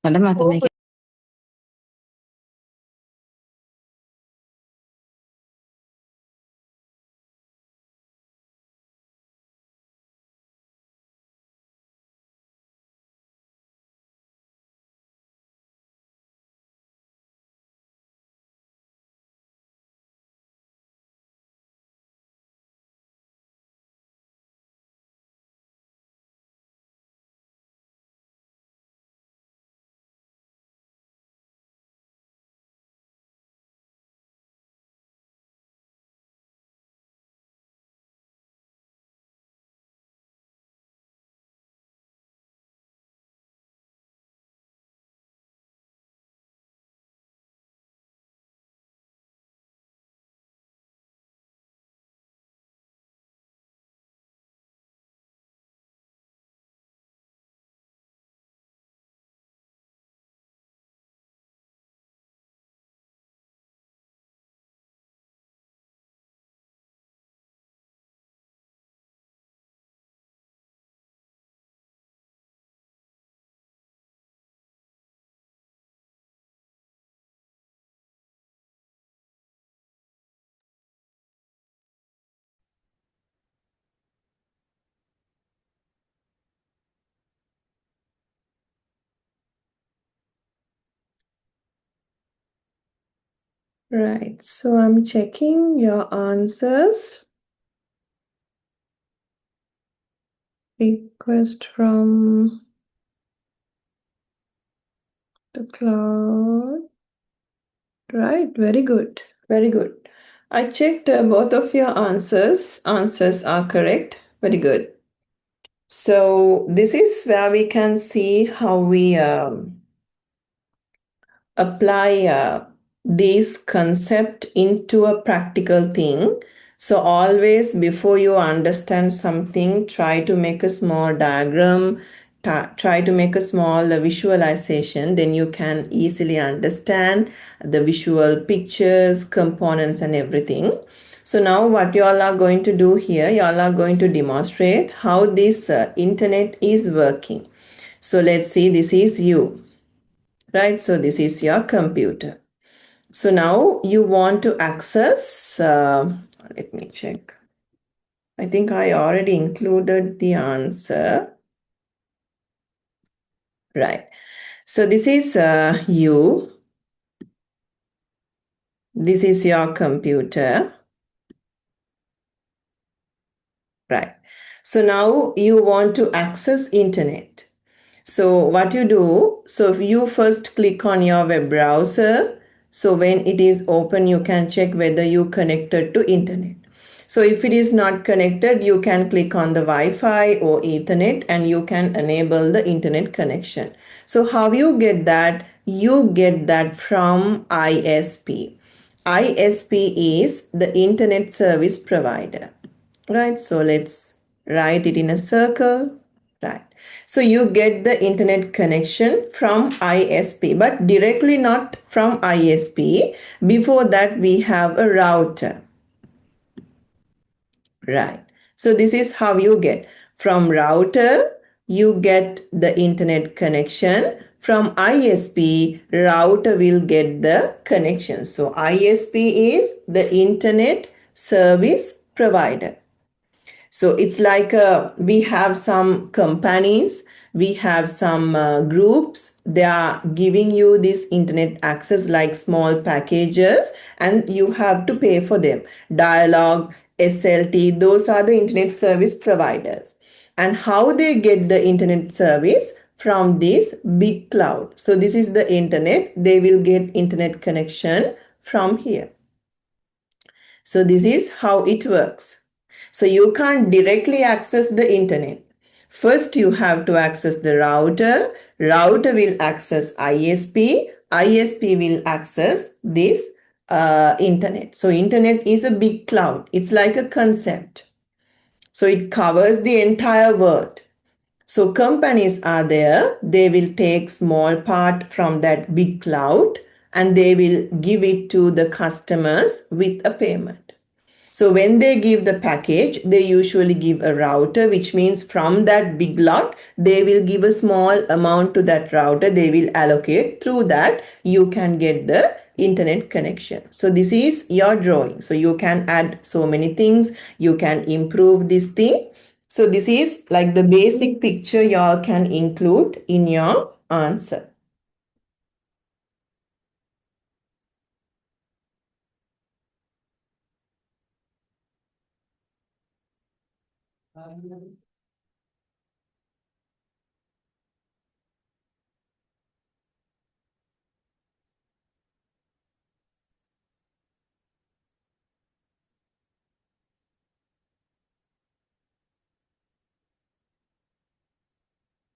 Ada matematika. Right, so I'm checking your answers. Request from the cloud. Right, very good. Very good. I checked both of your answers. Answers are correct. Very good. So this is where we can see how we apply this concept into a practical thing. So always before you understand something, try to make a small diagram, try to make a small visualization, then you can easily understand the visual pictures, components and everything. So now what you all are going to do here, you all are going to demonstrate how this internet is working. So let's see, this is you, right? So this is your computer. So now you want to access, let me check. I think I already included the answer. Right. So this is you. This is your computer. Right. So now you want to access internet. So what you do, so if you first click on your web browser, so when it is open, you can check whether you connected to internet. So if it is not connected, you can click on the Wi-Fi or Ethernet and you can enable the internet connection. So how you get that? You get that from ISP. ISP is the internet service provider, right? So let's write it in a circle, right? So you get the internet connection from ISP, but directly not from ISP. Before that, we have a router, right? So this is how you get. From router, you get the internet connection. From ISP, router will get the connection. So ISP is the internet service provider. So it's like we have some companies, we have some groups, they are giving you this internet access like small packages and you have to pay for them. Dialog, SLT, those are the internet service providers. And how they get the internet service? From this big cloud. So this is the internet, they will get internet connection from here. So this is how it works. So you can't directly access the internet. First, you have to access the router. Router will access ISP. ISP will access this internet. So internet is a big cloud. It's like a concept. So it covers the entire world. So companies are there. They will take small part from that big cloud and they will give it to the customers with a payment. So when they give the package, they usually give a router, which means from that big lot, they will give a small amount to that router. They will allocate. Through that, you can get the internet connection. So this is your drawing. So you can add so many things. You can improve this thing. So this is like the basic picture y'all can include in your answer.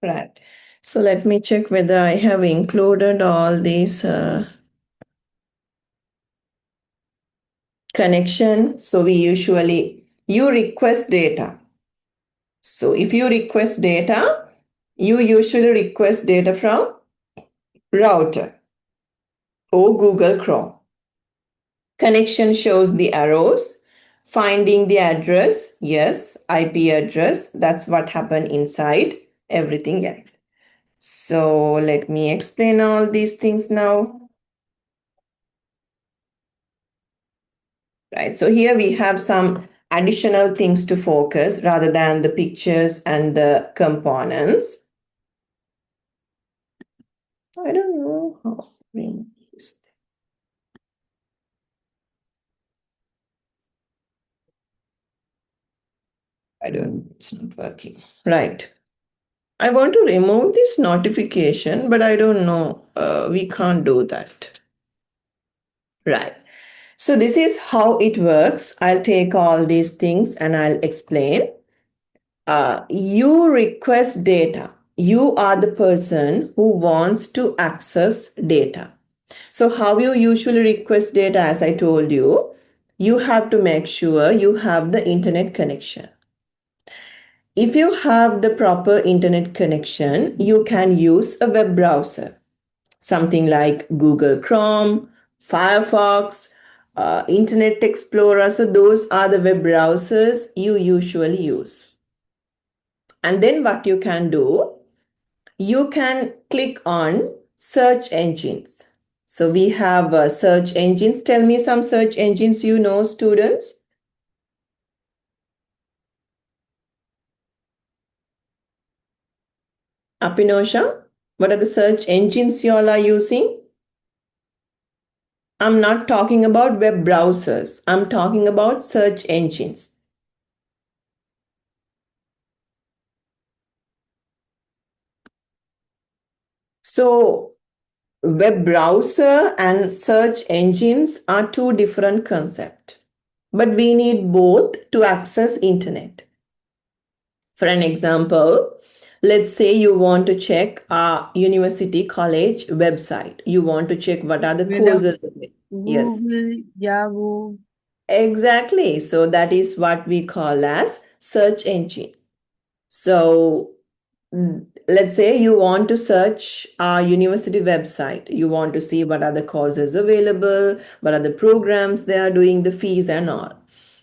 Right. So let me check whether I have included all these connection. So you request data. So if you request data, you usually request data from router or Google Chrome. Connection shows the arrows. Finding the address, yes, IP address, that's what happened inside everything else. So let me explain all these things now. Right, so here we have some additional things to focus rather than the pictures and the components. I don't know how we use them. It's not working. Right. I want to remove this notification, but I don't know. We can't do that. Right. So this is how it works. I'll take all these things and I'll explain. You request data. You are the person who wants to access data. So how you usually request data, as I told you, you have to make sure you have the internet connection. If you have the proper internet connection, you can use a web browser, something like Google Chrome, Firefox, Internet Explorer. So those are the web browsers you usually use. And then what you can do, you can click on search engines. So we have search engines. Tell me some search engines you know, students. Apinosha, what are the search engines you all are using? I'm not talking about web browsers. I'm talking about search engines. So web browser and search engines are two different concepts, but we need both to access internet. For an example, let's say you want to check a university college website. You want to check what are the Madam, courses. Yes, Google, Yahoo. exactly. So that is what we call as search engine. So let's say you want to search our university website. You want to see what are the courses available, what are the programs they are doing, the fees and all.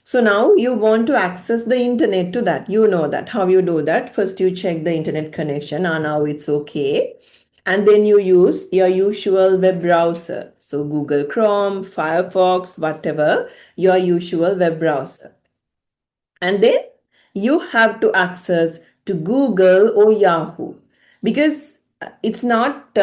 So now you want to access the internet to that. You know that. How you do that? First you check the internet connection and now it's okay. And then you use your usual web browser. So Google Chrome, Firefox, whatever, your usual web browser. And then you have to access to Google or Yahoo because it's not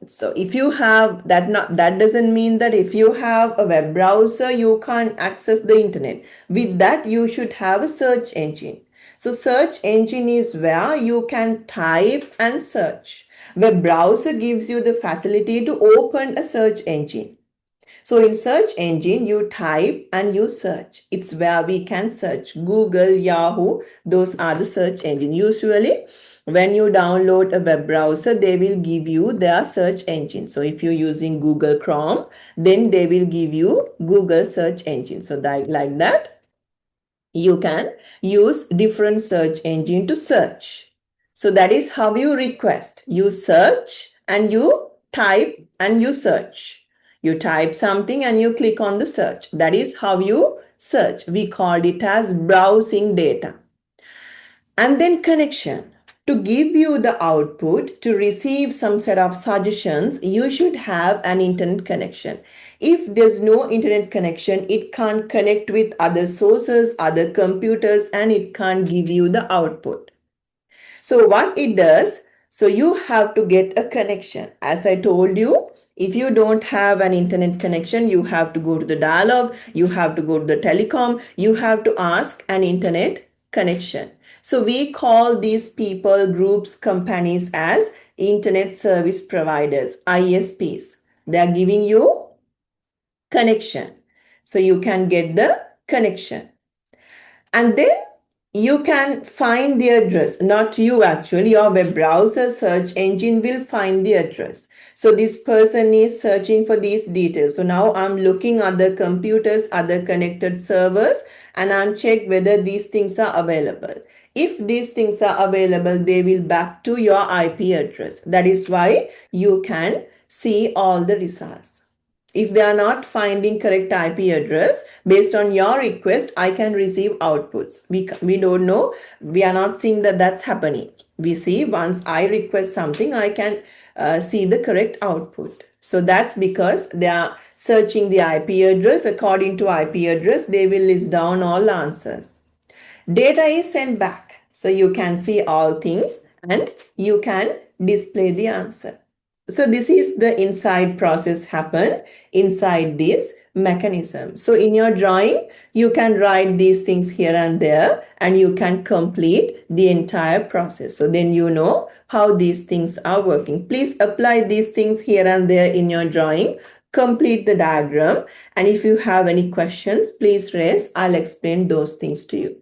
so if you have that, not that doesn't mean that if you have a web browser you can't access the internet. With that you should have a search engine. So search engine is where you can type and search. Web browser gives you the facility to open a search engine. So in search engine, you type and you search. It's where we can search. Google, Yahoo, those are the search engine. Usually, when you download a web browser, they will give you their search engine. So if you're using Google Chrome, then they will give you Google search engine. So that, like that, you can use different search engine to search. So that is how you request. You search and you type and you search. You type something and you click on the search. That is how you search. We called it as browsing data. And then connection. To give you the output, to receive some set of suggestions, you should have an internet connection. If there's no internet connection, it can't connect with other sources, other computers, and it can't give you the output. So what it does, so you have to get a connection. As I told you, if you don't have an internet connection, you have to go to the dialogue, you have to go to the telecom, you have to ask an internet connection. So we call these people, groups, companies as internet service providers, ISPs. They are giving you connection. So you can get the connection. And then you can find the address, not you actually, your web browser search engine will find the address. So this person is searching for these details. So now I'm looking at the computers, other connected servers, and I'm check whether these things are available. If these things are available, they will back to your IP address. That is why you can see all the results. If they are not finding correct IP address based on your request, I can receive outputs. We don't know. We are not seeing that that's happening. We see once I request something, I can see the correct output. So that's because they are searching the IP address. According to IP address, they will list down all answers. Data is sent back. So you can see all things and you can display the answer. So this is the inside process happen inside this mechanism. So in your drawing, you can write these things here and there and you can complete the entire process. So then you know how these things are working. Please apply these things here and there in your drawing. Complete the diagram. And if you have any questions, please raise. I'll explain those things to you.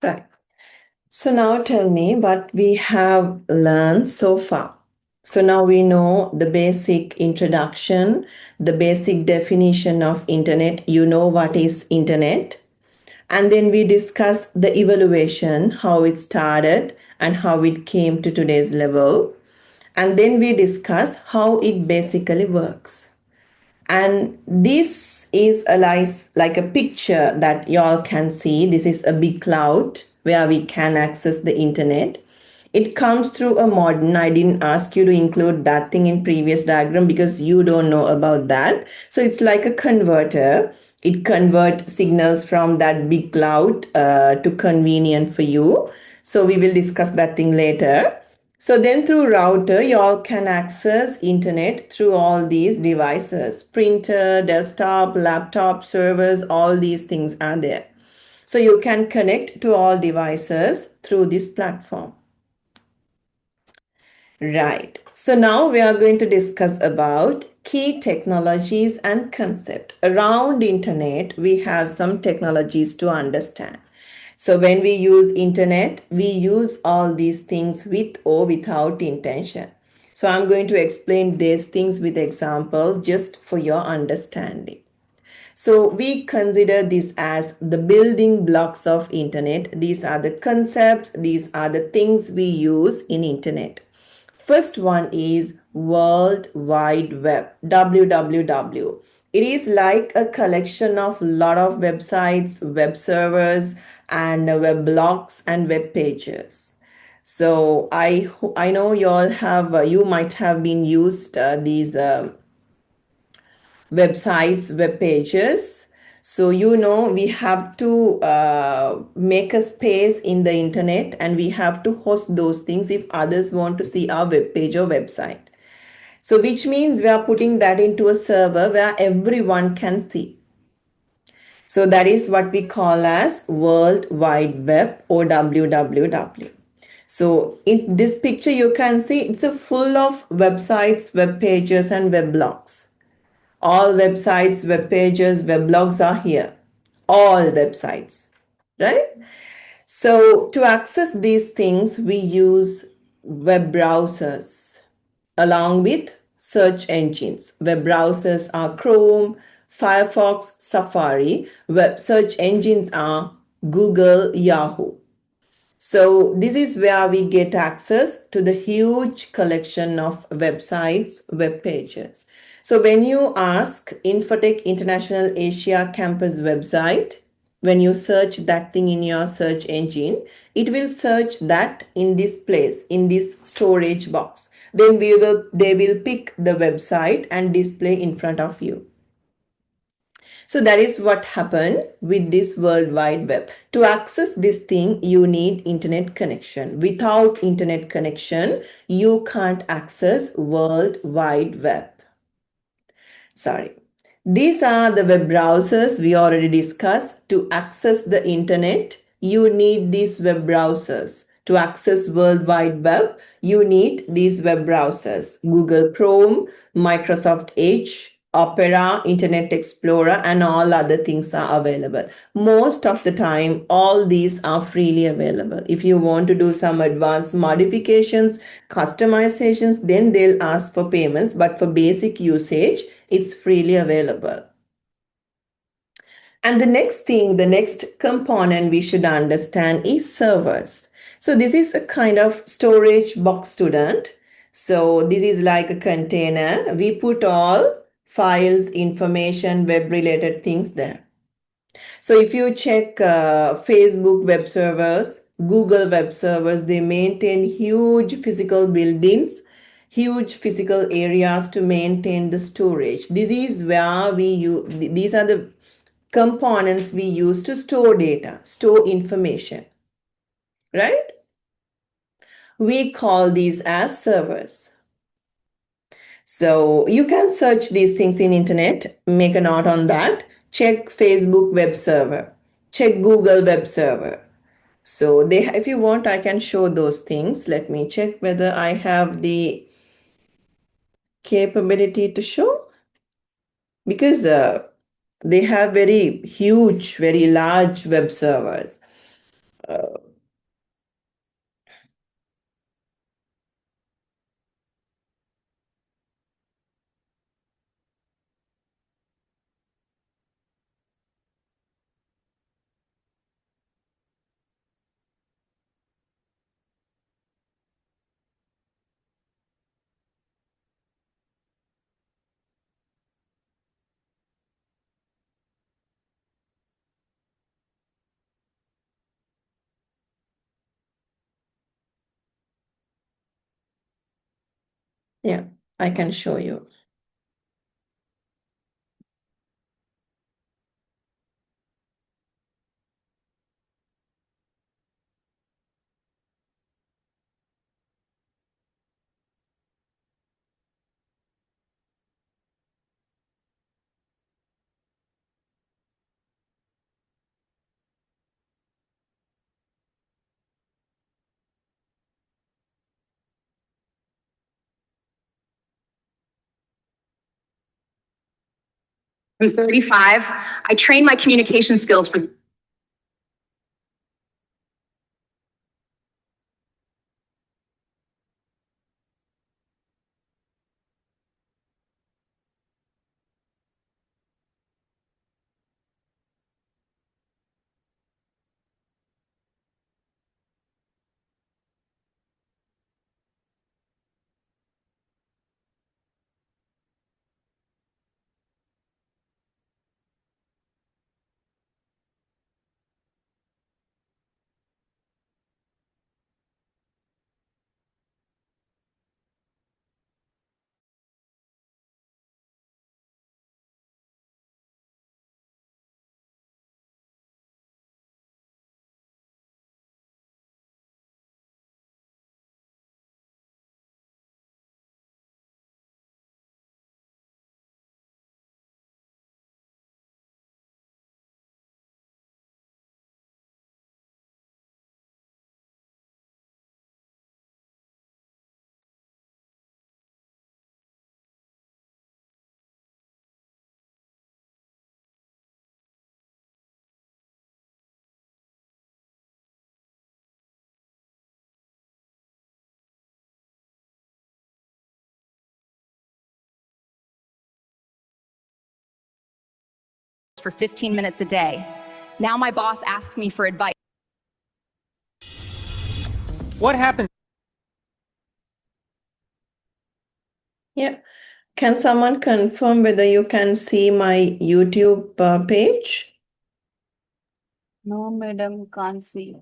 Right. So now tell me what we have learned so far. So now we know the basic introduction, the basic definition of internet. You know what is internet. And then we discuss the evaluation, how it started and how it came to today's level. And then we discuss how it basically works. And this is like a picture that y'all can see. This is a big cloud where we can access the internet. It comes through a modem. I didn't ask you to include that thing in previous diagram because you don't know about that. So it's like a converter. It converts signals from that big cloud to convenient for you. So we will discuss that thing later. So then through router, you all can access internet through all these devices, printer, desktop, laptop, servers, all these things are there. So you can connect to all devices through this platform. Right. So now we are going to discuss about key technologies and concept. Around internet, we have some technologies to understand. So when we use internet, we use all these things with or without intention. So I'm going to explain these things with example just for your understanding. So we consider this as the building blocks of internet. These are the concepts, these are the things we use in internet. First one is World Wide Web, WWW. It is like a collection of lot of websites, web servers, and web blogs and web pages. So I know you all have you might have been used these websites, web pages. So, you know, we have to make a space in the internet and we have to host those things if others want to see our web page or website. So, which means we are putting that into a server where everyone can see. So, that is what we call as World Wide Web or WWW. So, in this picture, you can see it's a full of websites, web pages, and web blogs. All websites, web pages, web blogs are here. All websites, right? So to access these things, we use web browsers along with search engines. Web browsers are Chrome, Firefox, Safari. Web search engines are Google, Yahoo. So this is where we get access to the huge collection of websites, web pages. So when you ask Infotech International Asia Campus website, when you search that thing in your search engine, it will search that in this place, in this storage box. Then they will pick the website and display in front of you. So that is what happened with this World Wide Web. To access this thing, you need internet connection. Without internet connection, you can't access World Wide Web. Sorry. These are the web browsers we already discussed. To access the internet, you need these web browsers. To access World Wide Web, you need these web browsers. Google Chrome, Microsoft Edge, Opera, Internet Explorer, and all other things are available. Most of the time, all these are freely available. If you want to do some advanced modifications, customizations, then they'll ask for payments. But for basic usage, it's freely available. And the next thing, the next component we should understand is servers. So this is a kind of storage box, student. So this is like a container. We put all files, information, web related things there. So if you check Facebook web servers, Google web servers, they maintain huge physical buildings, huge physical areas to maintain the storage. This is where we use, these are the components we use to store data, store information, right? We call these as servers. So you can search these things in internet, make a note on that. Check Facebook web server, check Google web server. So they, if you want, I can show those things. Let me check whether I have the capability to show, because they have very huge, very large web servers. uh, yeah, I can show you. I'm 35. I trained my communication skills for for 15 minutes a day. Now my boss asks me for advice. What happened? Yeah. Can someone confirm whether you can see my YouTube page? No, madam, can't see.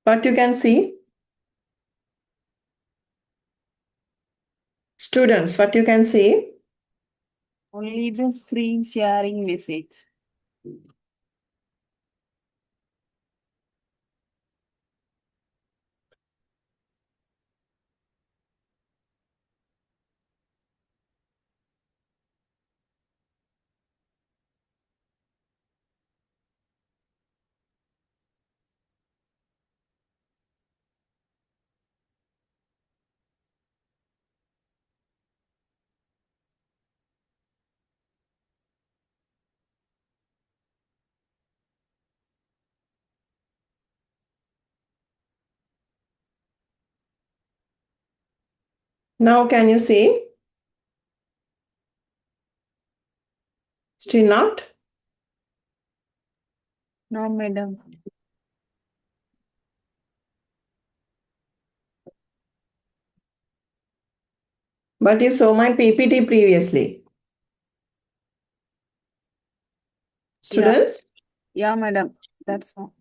What you can see? Students, what you can see? Only the screen sharing message. Now can you see? Still not? No, madam. But you saw my PPT previously. Students? Yeah, madam. That's all.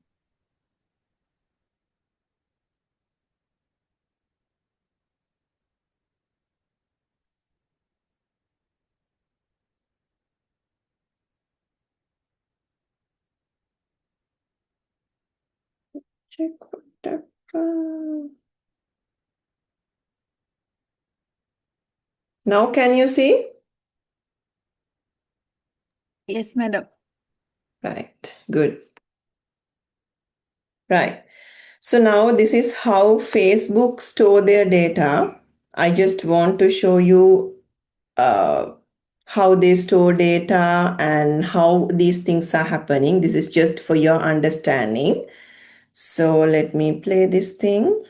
Check whatever. Now can you see? Yes, madam. Right, good. Right. So now this is how Facebook store their data. I just want to show you how they store data and how these things are happening. This is just for your understanding. So let me play this thing.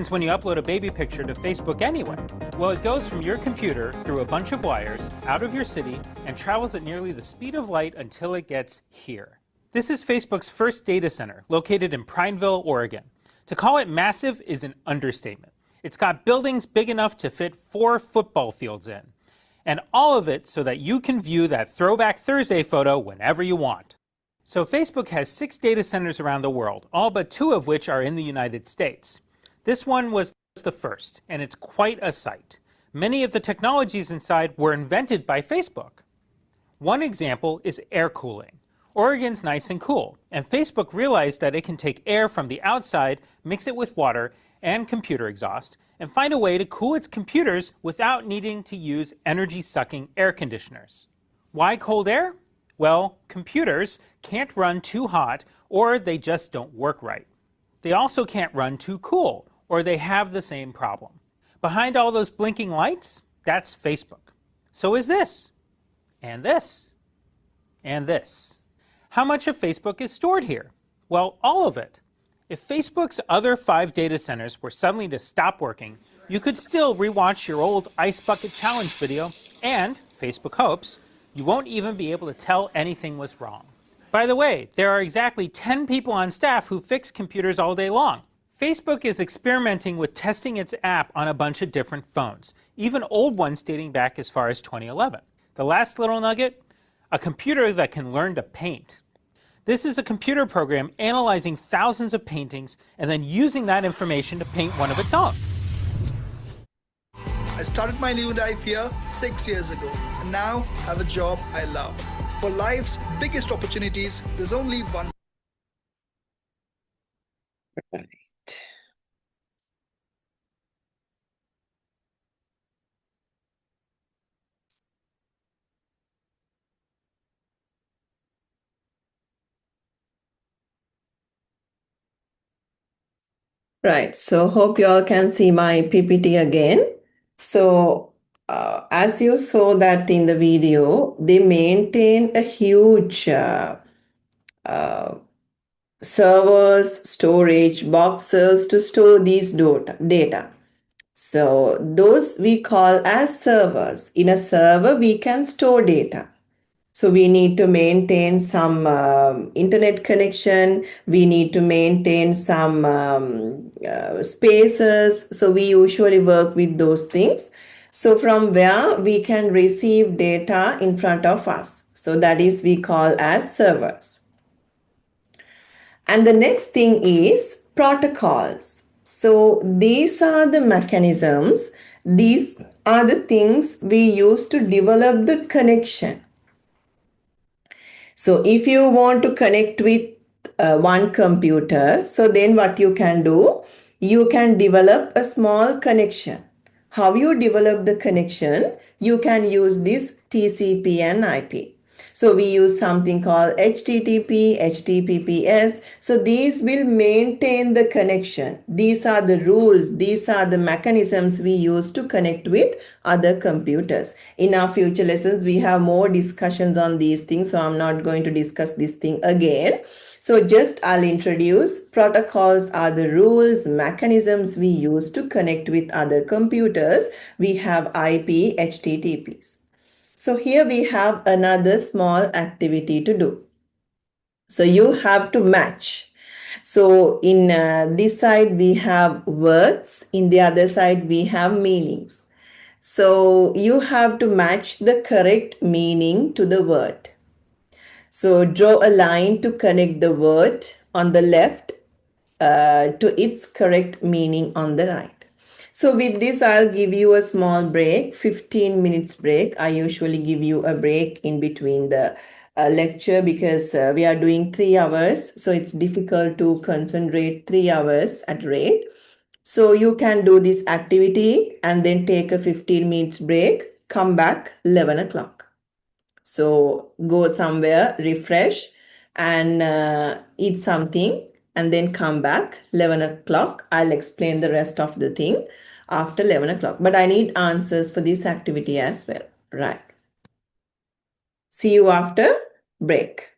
When you upload a baby picture to Facebook anyway? Well, it goes from your computer through a bunch of wires out of your city and travels at nearly the speed of light until it gets here. This is Facebook's first data center, located in Prineville, Oregon. To call it massive is an understatement. It's got buildings big enough to fit 4 football fields in. And all of it so that you can view that Throwback Thursday photo whenever you want. So Facebook has 6 data centers around the world, all but 2 of which are in the United States. This one was the first, and it's quite a sight. Many of the technologies inside were invented by Facebook. One example is air cooling. Oregon's nice and cool, and Facebook realized that it can take air from the outside, mix it with water and computer exhaust, and find a way to cool its computers without needing to use energy-sucking air conditioners. Why cold air? Well, computers can't run too hot, or they just don't work right. They also can't run too cool, or they have the same problem. Behind all those blinking lights, that's Facebook. So is this, and this, and this. How much of Facebook is stored here? Well, all of it. If Facebook's other 5 data centers were suddenly to stop working, you could still rewatch your old Ice Bucket Challenge video, and, Facebook hopes, you won't even be able to tell anything was wrong. By the way, there are exactly 10 people on staff who fix computers all day long. Facebook is experimenting with testing its app on a bunch of different phones, even old ones dating back as far as 2011. The last little nugget? A computer that can learn to paint. This is a computer program analyzing thousands of paintings and then using that information to paint one of its own. I started my new life here 6 years ago and now have a job I love. For life's biggest opportunities, there's only one. Right. Right, so hope you all can see my PPT again. So as you saw that in the video, they maintain a huge servers, storage, boxes to store these data. So those we call as servers. In a server, we can store data. So we need to maintain some internet connection. We need to maintain some spaces. So we usually work with those things. So from where we can receive data in front of us. So that is we call as servers. And the next thing is protocols. So these are the mechanisms. These are the things we use to develop the connection. So if you want to connect with one computer, so then what you can do, you can develop a small connection. How you develop the connection? You can use this TCP and IP. So we use something called HTTP, HTTPS. So these will maintain the connection. These are the rules. These are the mechanisms we use to connect with other computers. In our future lessons, we have more discussions on these things. So I'm not going to discuss this thing again. So just I'll introduce protocols are the rules, mechanisms we use to connect with other computers. We have IP, HTTPs. So here we have another small activity to do. So you have to match. So in this side we have words, in the other side we have meanings. So you have to match the correct meaning to the word. So draw a line to connect the word on the left to its correct meaning on the right. So with this, I'll give you a small break, 15 minutes break. I usually give you a break in between the lecture because we are doing 3 hours. So it's difficult to concentrate 3 hours at rate. So you can do this activity and then take a 15 minutes break, come back 11 o'clock. So go somewhere, refresh and eat something and then come back 11 o'clock. I'll explain the rest of the thing after 11 o'clock. But I need answers for this activity as well. Right. See you after break.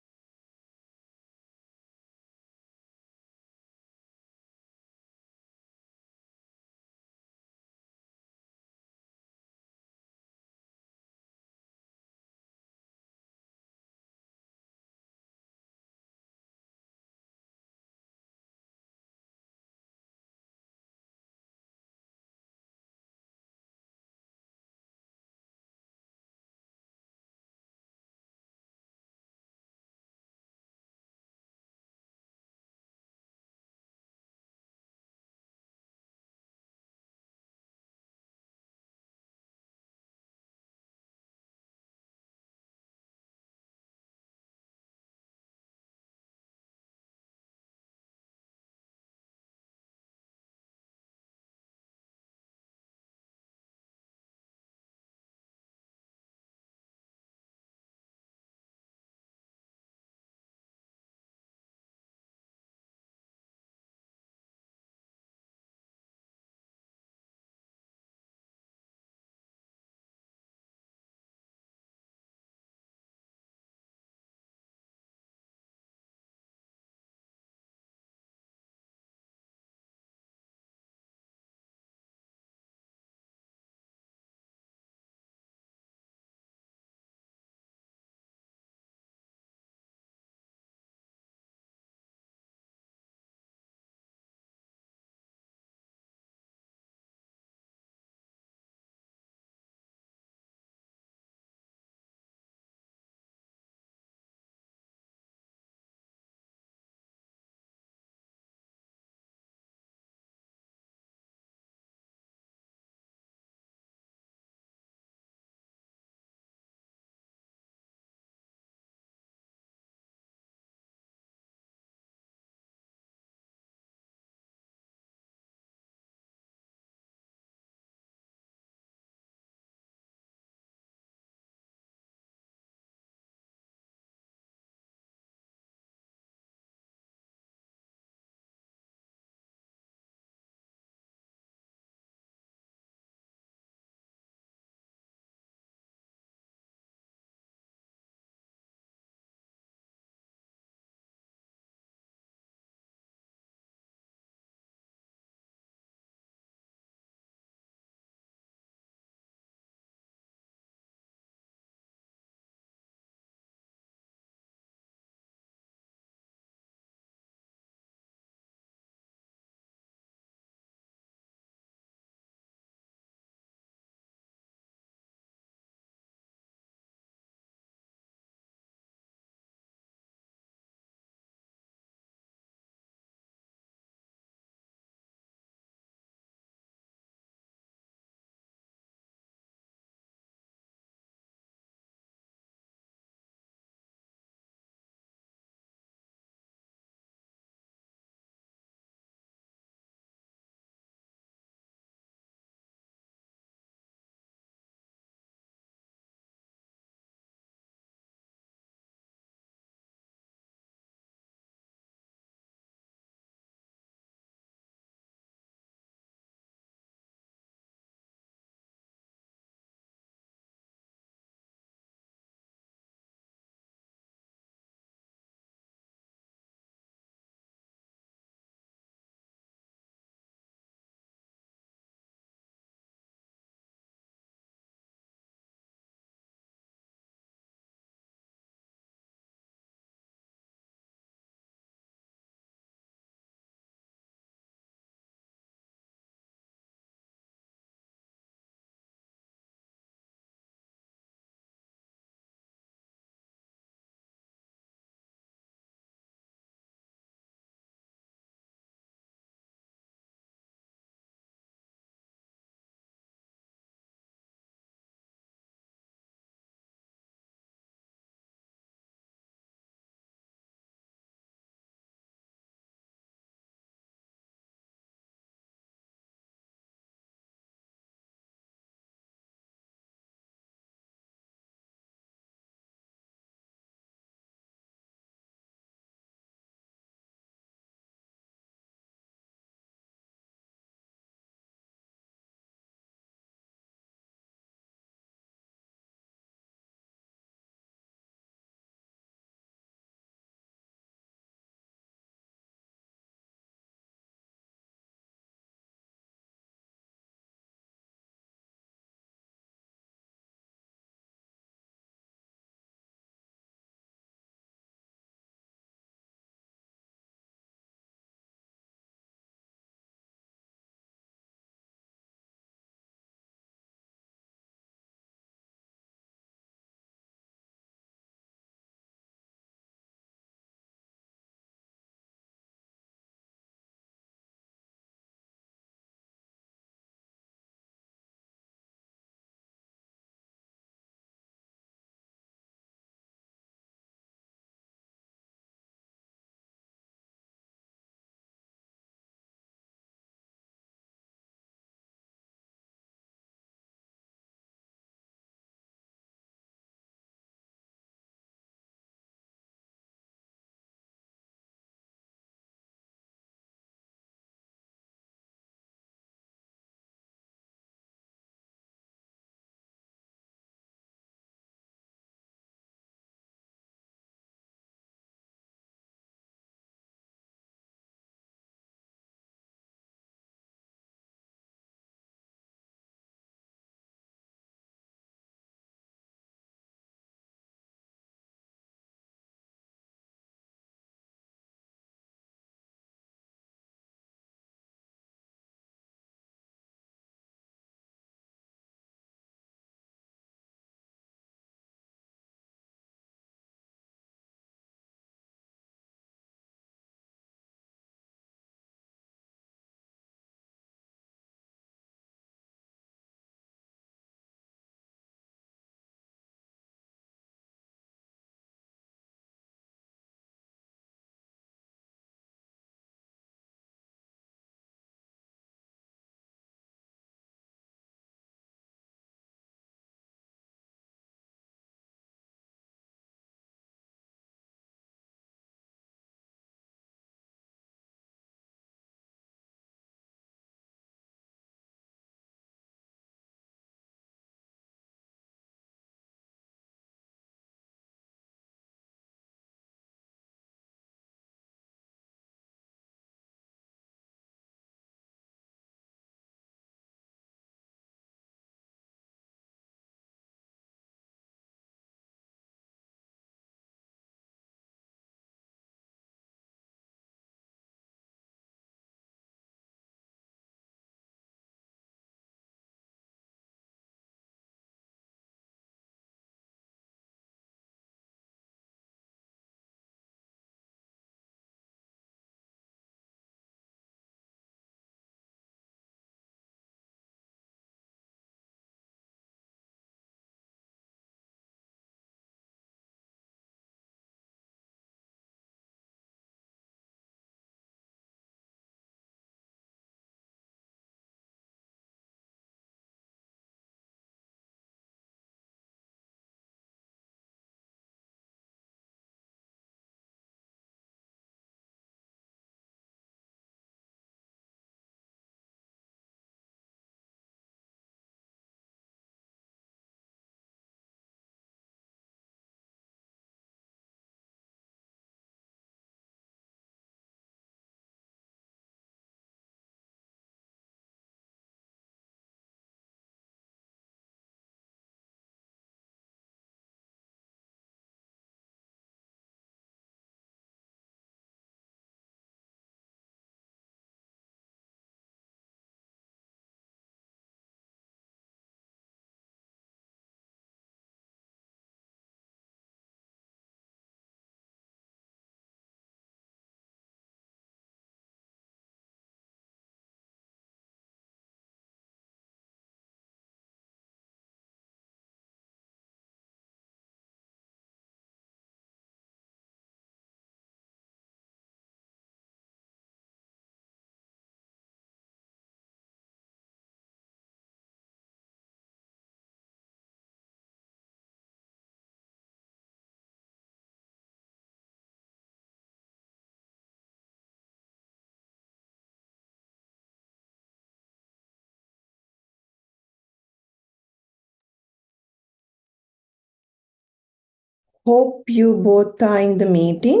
Hope you both are in the meeting.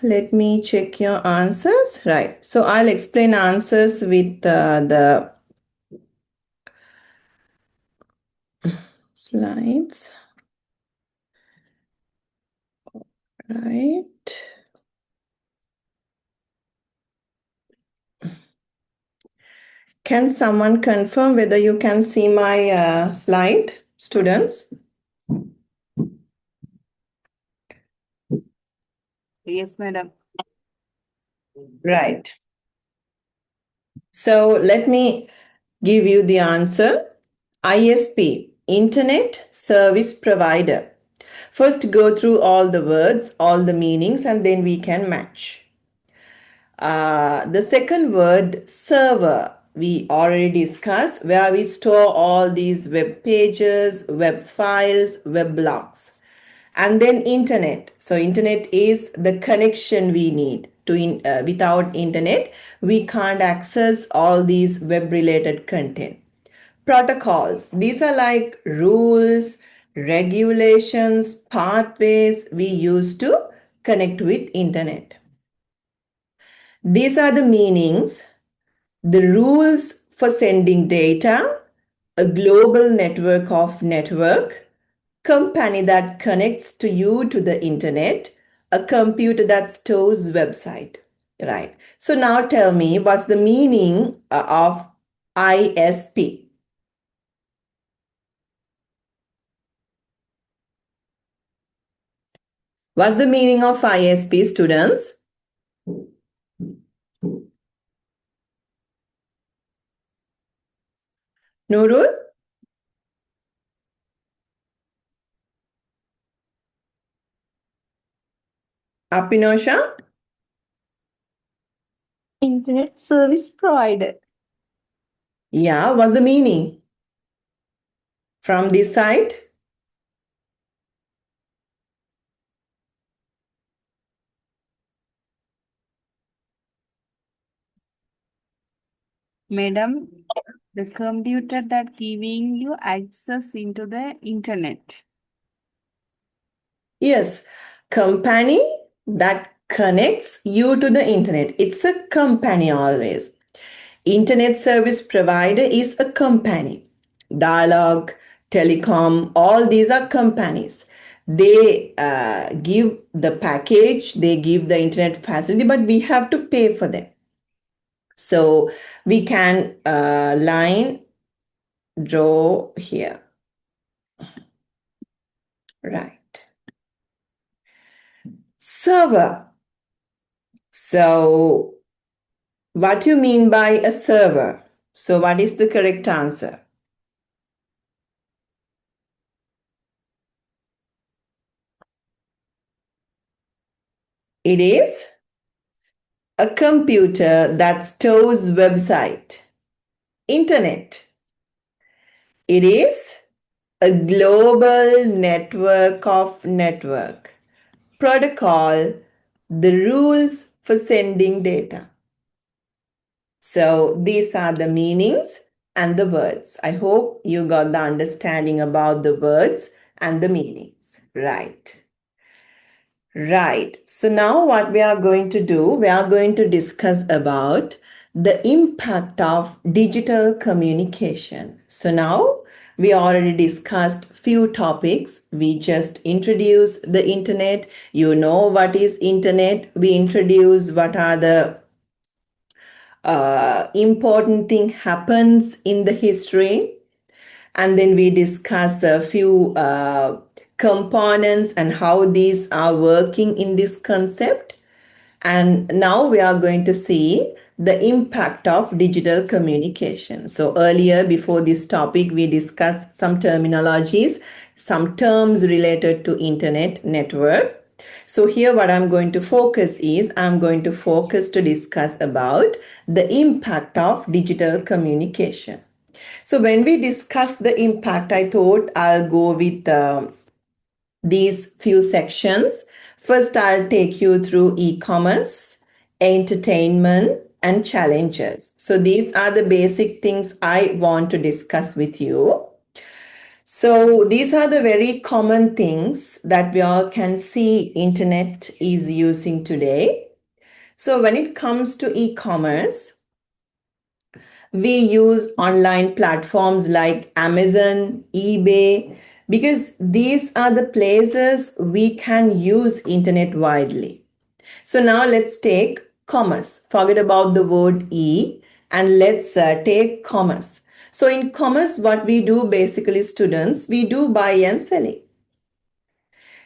Let me check your answers. Right. So I'll explain answers with the slides. Right. Can someone confirm whether you can see my slide, students? Yes, madam. Right. So let me give you the answer. ISP, Internet Service Provider. First, go through all the words, all the meanings, and then we can match. The second word, server, we already discussed, where we store all these web pages, web files, web blogs. And then internet. So internet is the connection we need. Without internet, we can't access all these web related content. Protocols, these are like rules, regulations, pathways we use to connect with internet. These are the meanings, the rules for sending data, a global network, company that connects to you to the internet, a computer that stores website. Right. So now tell me, what's the meaning of ISP? What's the meaning of ISP, students? Nurul? Apinosha? Internet service provider. Yeah, what's the meaning from this side? Madam, the computer that giving you access into the internet. Yes, company that connects you to the internet. It's a company always. Internet service provider is a company. Dialog, Telecom, all these are companies. They give the package, they give the internet facility, but we have to pay for them. So we can line draw here. Right. Server. So what do you mean by a server? So what is the correct answer? It is a computer that stores website. Internet. It is a global network. Protocol, the rules for sending data. So these are the meanings and the words. I hope you got the understanding about the words and the meanings. Right. Right. So now what we are going to do, we are going to discuss about the impact of digital communication. So now we already discussed few topics. We just introduced the internet. You know what is internet. We introduced what are the important thing happens in the history. And then we discuss a few components and how these are working in this concept. And now we are going to see the impact of digital communication. So earlier, before this topic, we discussed some terminologies, some terms related to internet network. So here what I'm going to focus is, I'm going to focus to discuss about the impact of digital communication. So when we discuss the impact, I thought I'll go with these few sections. First, I'll take you through e-commerce, entertainment, and challenges. So these are the basic things I want to discuss with you. So these are the very common things that we all can see internet is using today. So when it comes to e-commerce, we use online platforms like Amazon, eBay, because these are the places we can use internet widely. So now let's take commerce. Forget about the word E and let's take commerce. So in commerce, what we do basically, students, we do buy and selling.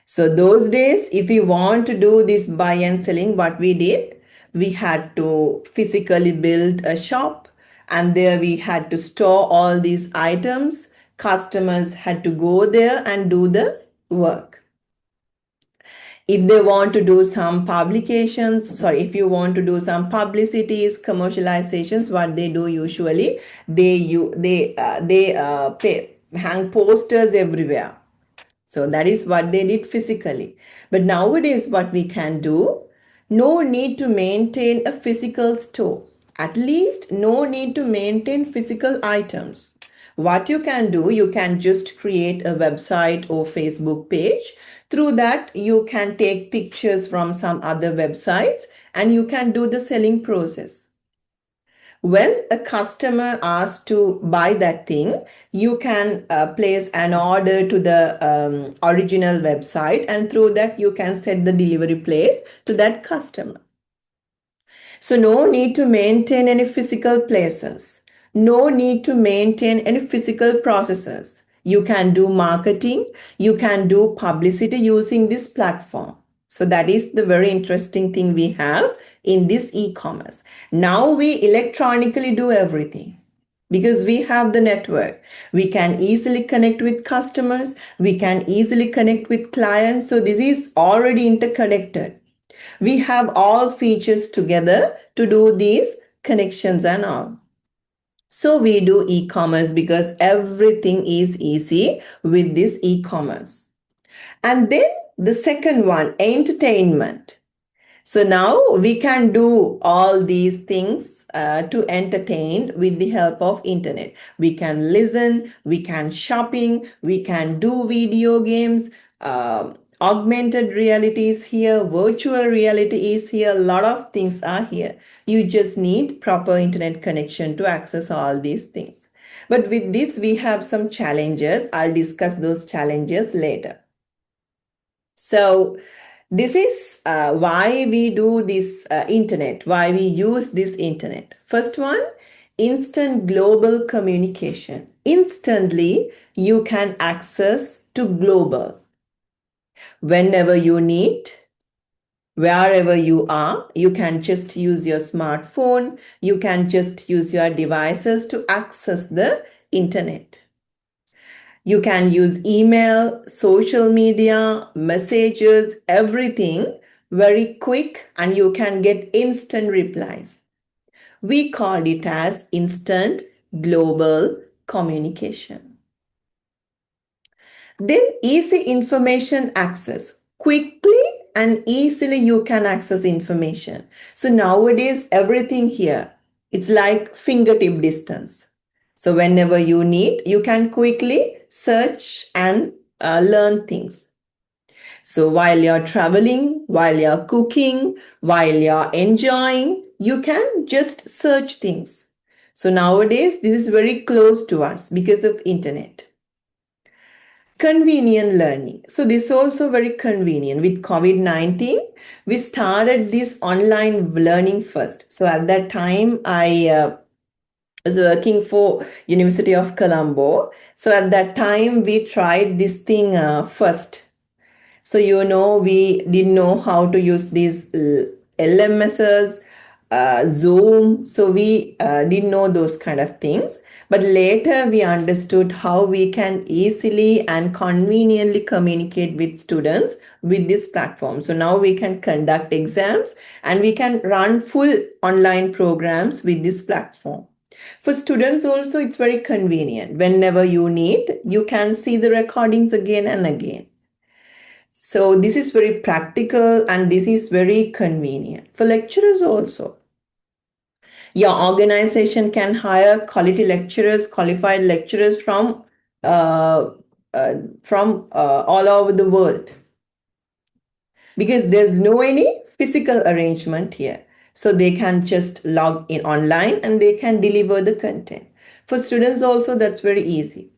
So those days, if we want to do this buy and selling, what we did, we had to physically build a shop and there we had to store all these items. Customers had to go there and do the work. If they want to do some publications, sorry, if you want to do some publicities, commercializations, what they do usually, they hang posters everywhere. So that is what they did physically. But nowadays, what we can do, no need to maintain a physical store. At least no need to maintain physical items. What you can do, you can just create a website or Facebook page. Through that, you can take pictures from some other websites and you can do the selling process. When a customer asks to buy that thing, you can place an order to the original website, and through that, you can set the delivery place to that customer. So, no need to maintain any physical places, no need to maintain any physical processes. You can do marketing, you can do publicity using this platform. So that is the very interesting thing we have in this e-commerce. Now we electronically do everything because we have the network. We can easily connect with customers. We can easily connect with clients. So this is already interconnected. We have all features together to do these connections and all. So we do e-commerce because everything is easy with this e-commerce. And then the second one, entertainment. So now we can do all these things to entertain with the help of internet. We can listen, we can shopping, we can do video games, augmented reality is here, virtual reality is here, a lot of things are here. You just need proper internet connection to access all these things. But with this, we have some challenges. I'll discuss those challenges later. So this is why we do this internet, why we use this internet. First one, instant global communication. Instantly, you can access to global. Whenever you need, wherever you are, you can just use your smartphone, you can just use your devices to access the internet. You can use email, social media, messages, everything very quick, and you can get instant replies. We call it as instant global communication. Then easy information access. Quickly and easily you can access information. So nowadays, everything here, it's like fingertip distance. So whenever you need, you can quickly search and learn things. So while you're traveling, while you're cooking, while you're enjoying, you can just search things. So nowadays, this is very close to us because of internet. Convenient learning. So this is also very convenient. With COVID-19, we started this online learning first. So at that time, I was working for University of Colombo. So at that time, we tried this thing first. So, we didn't know how to use these LMSs, Zoom. So we didn't know those kind of things. But later we understood how we can easily and conveniently communicate with students with this platform. So now we can conduct exams and we can run full online programs with this platform. For students also, it's very convenient. Whenever you need, you can see the recordings again and again. So this is very practical and this is very convenient. For lecturers also, your organization can hire qualified lecturers from from all over the world, because there's no any physical arrangement here. So they can just log in online and they can deliver the content. For students also, that's very easy.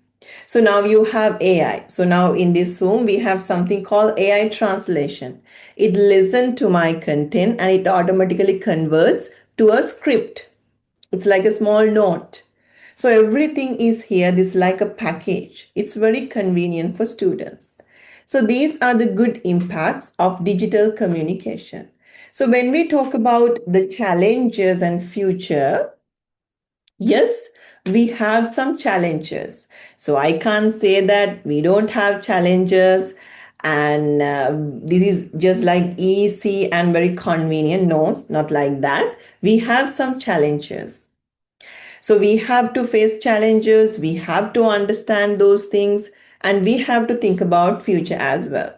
So now you have AI. So now in this Zoom, we have something called AI translation. It listens to my content and it automatically converts to a script. It's like a small note. So everything is here. This is like a package. It's very convenient for students. So these are the good impacts of digital communication. So when we talk about the challenges and future, yes, we have some challenges. So I can't say that we don't have challenges and this is just like easy and very convenient. No, it's not like that. We have some challenges. So we have to face challenges, we have to understand those things, and we have to think about future as well.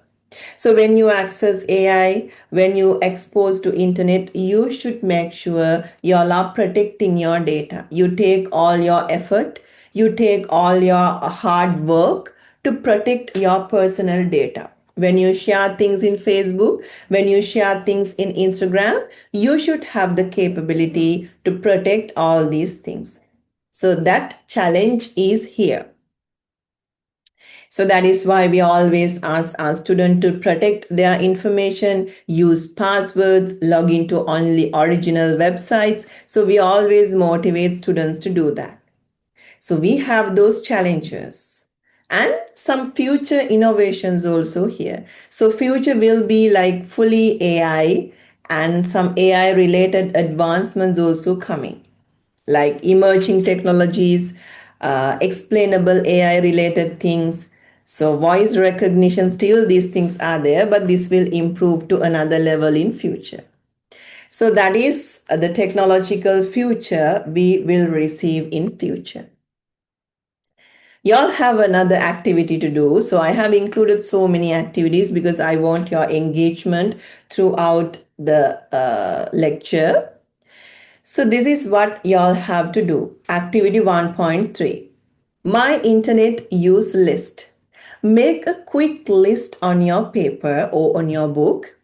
So when you access AI, when you expose to internet, you should make sure you all are protecting your data. You take all your effort, you take all your hard work to protect your personal data. When you share things in Facebook, when you share things in Instagram, you should have the capability to protect all these things. So that challenge is here. So that is why we always ask our students to protect their information, use passwords, log into only original websites. So we always motivate students to do that. So we have those challenges and some future innovations also here. So future will be like fully AI and some AI related advancements also coming, like emerging technologies, explainable AI related things. So voice recognition, still these things are there, but this will improve to another level in future. So that is the technological future we will receive in future. Y'all have another activity to do. So I have included so many activities because I want your engagement throughout the lecture. So this is what y'all have to do. Activity 1.3. My internet use list. Make a quick list on your paper or on your book.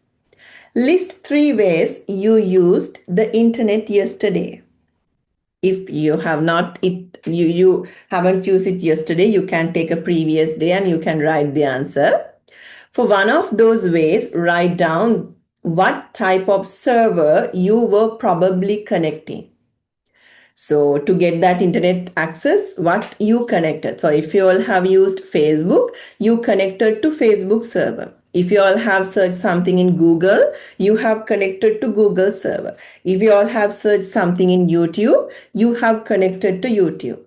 List 3 ways you used the internet yesterday. If you have not you haven't used it yesterday, you can take a previous day and you can write the answer. For one of those ways, write down what type of server you were probably connecting. So to get that internet access, what you connected. So if you all have used Facebook, you connected to Facebook server. If you all have searched something in Google, you have connected to Google server. If you all have searched something in YouTube, you have connected to YouTube.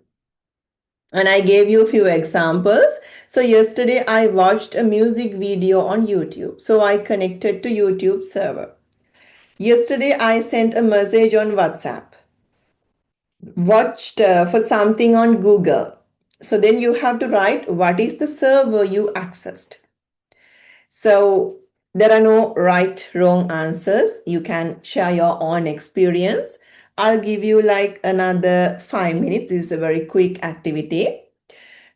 And I gave you a few examples. So yesterday I watched a music video on YouTube. So I connected to YouTube server. Yesterday I sent a message on WhatsApp. Watched for something on Google. So then you have to write what is the server you accessed. So there are no right, wrong answers. You can share your own experience. I'll give you like another 5 minutes. This is a very quick activity.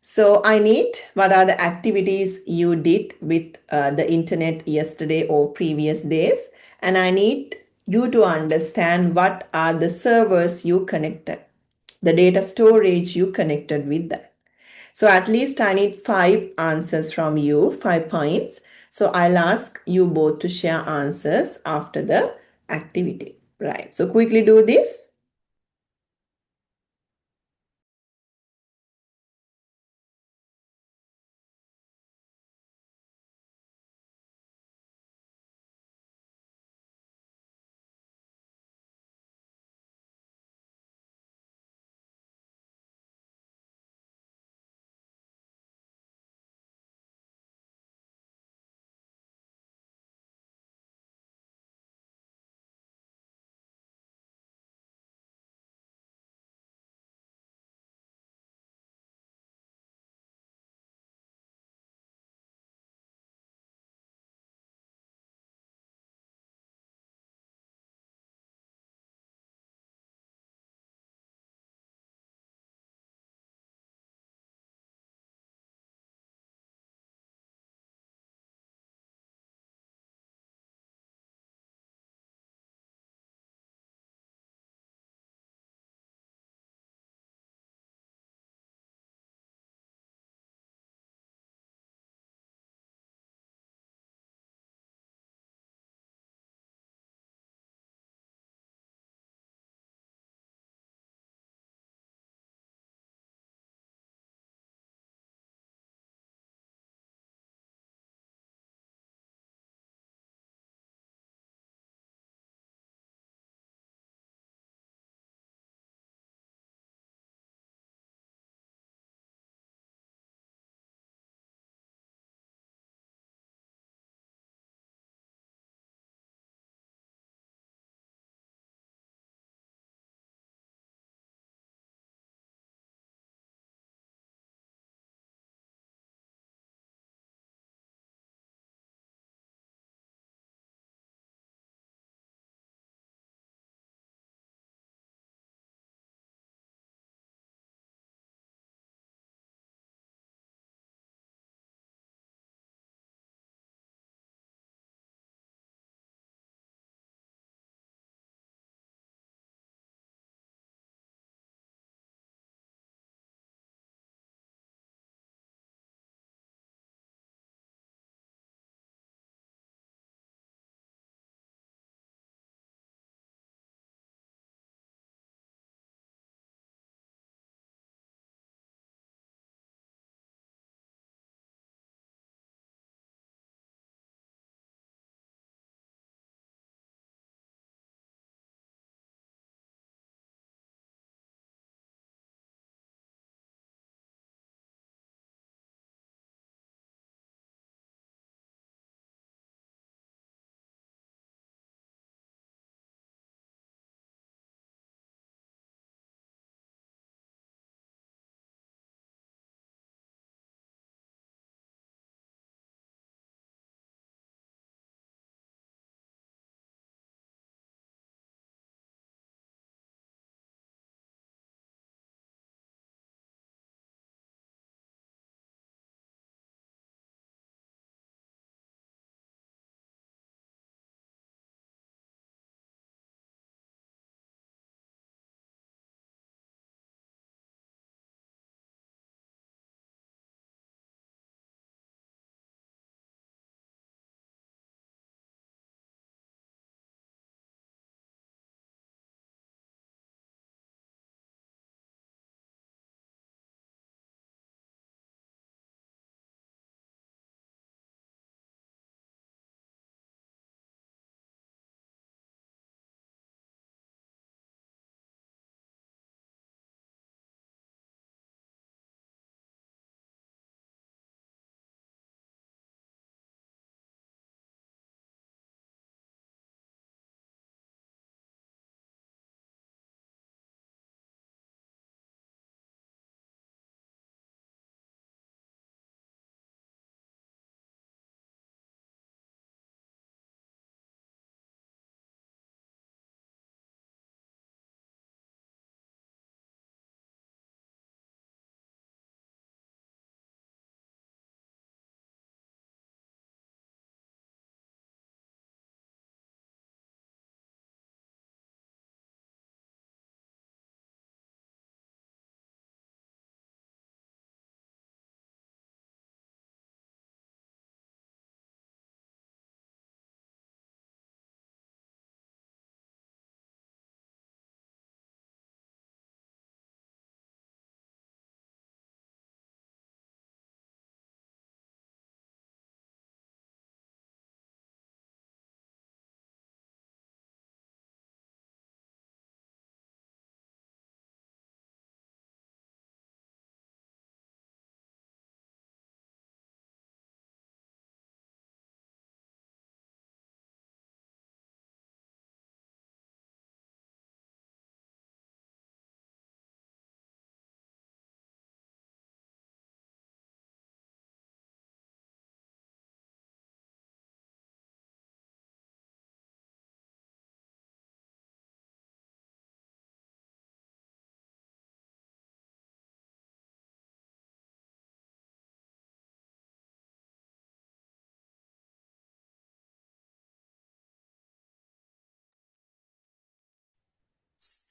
So I need what are the activities you did with the internet yesterday or previous days. And I need you to understand what are the servers you connected, the data storage you connected with that. So at least I need 5 answers from you, 5 points. So I'll ask you both to share answers after the activity. Right. So quickly do this.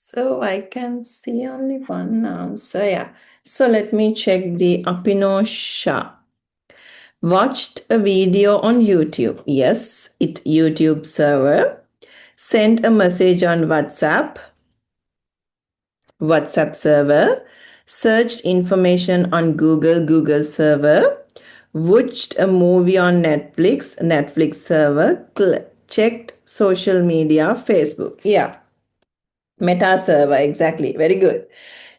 So I can see only one answer. Yeah. So let me check the Apino Shah. Watched a video on YouTube. Yes, it YouTube server. Sent a message on WhatsApp server. Searched information on Google server. Watched a movie on Netflix server. Checked social media, Facebook. Yeah. Meta server, exactly. Very good.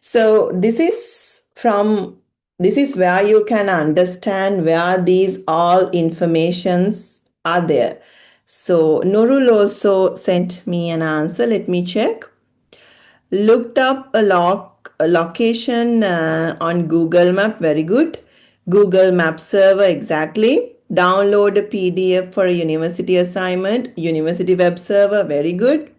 So this is where you can understand where these all informations are there. So Nurul also sent me an answer. Let me check. Looked up a location on Google Map. Very good. Google Map server, exactly. Download a PDF for a university assignment. University web server, very good.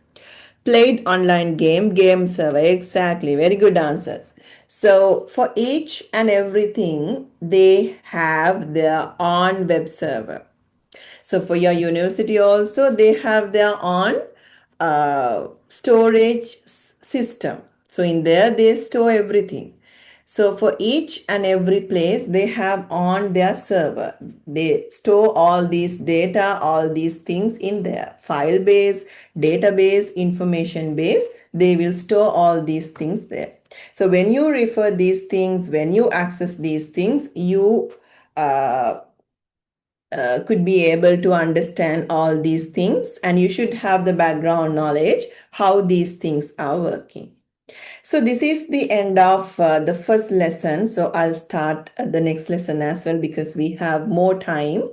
Played online game server, exactly. Very good answers. So for each and everything, they have their own web server. So for your university also, they have their own storage system. So in there, they store everything. So for each and every place, they have on their server. They store all these data, all these things in their file base, database, information base. They will store all these things there. So when you refer these things, when you access these things, you could be able to understand all these things, and you should have the background knowledge how these things are working. So this is the end of the first lesson. So I'll start the next lesson as well because we have more time.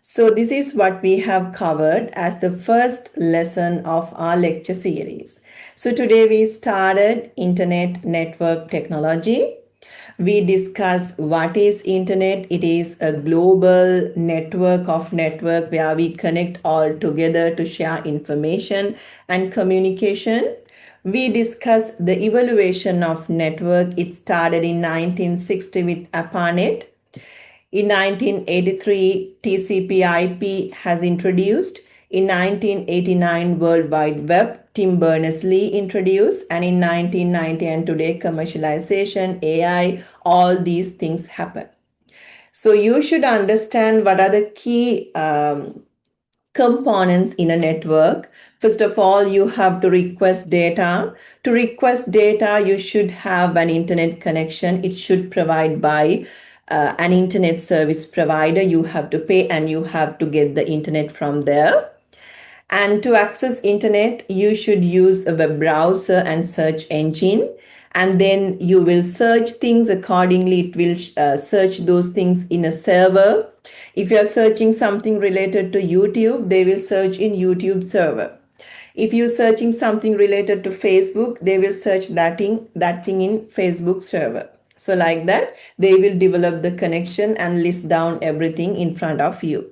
So this is what we have covered as the first lesson of our lecture series. So today we started Internet Network Technology. We discuss what is internet. It is a global network where we connect all together to share information and communication. We discuss the evaluation of network. It started in 1960 with ARPANET. In 1983, TCP/IP has introduced. In 1989, World Wide Web, Tim Berners-Lee introduced. And in 1990 and today, commercialization, AI, all these things happen. So you should understand what are the key components in a network. First of all, you have to request data. To request data, you should have an internet connection. It should provide by an internet service provider. You have to pay and you have to get the internet from there. And to access internet, you should use a web browser and search engine. And then you will search things accordingly. It will search those things in a server. If you're searching something related to YouTube, they will search in YouTube server. If you're searching something related to Facebook, they will search that thing in Facebook server. So like that, they will develop the connection and list down everything in front of you.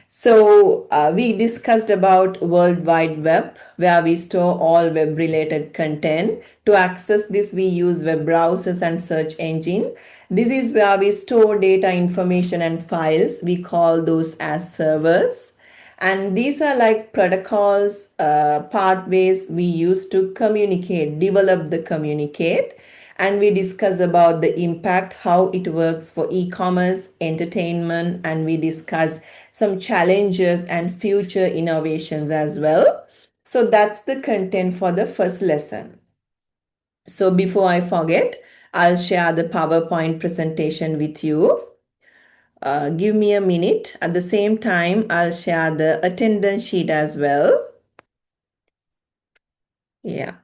So we discussed about World Wide Web, where we store all web-related content. To access this, we use web browsers and search engine. This is where we store data, information, and files. We call those as servers. And these are like protocols, pathways we use to communicate, develop the communicate. And we discuss about the impact, how it works for e-commerce, entertainment, and we discuss some challenges and future innovations as well. So that's the content for the first lesson. So before I forget, I'll share the PowerPoint presentation with you. Give me a minute. At the same time, I'll share the attendance sheet as well. Yeah.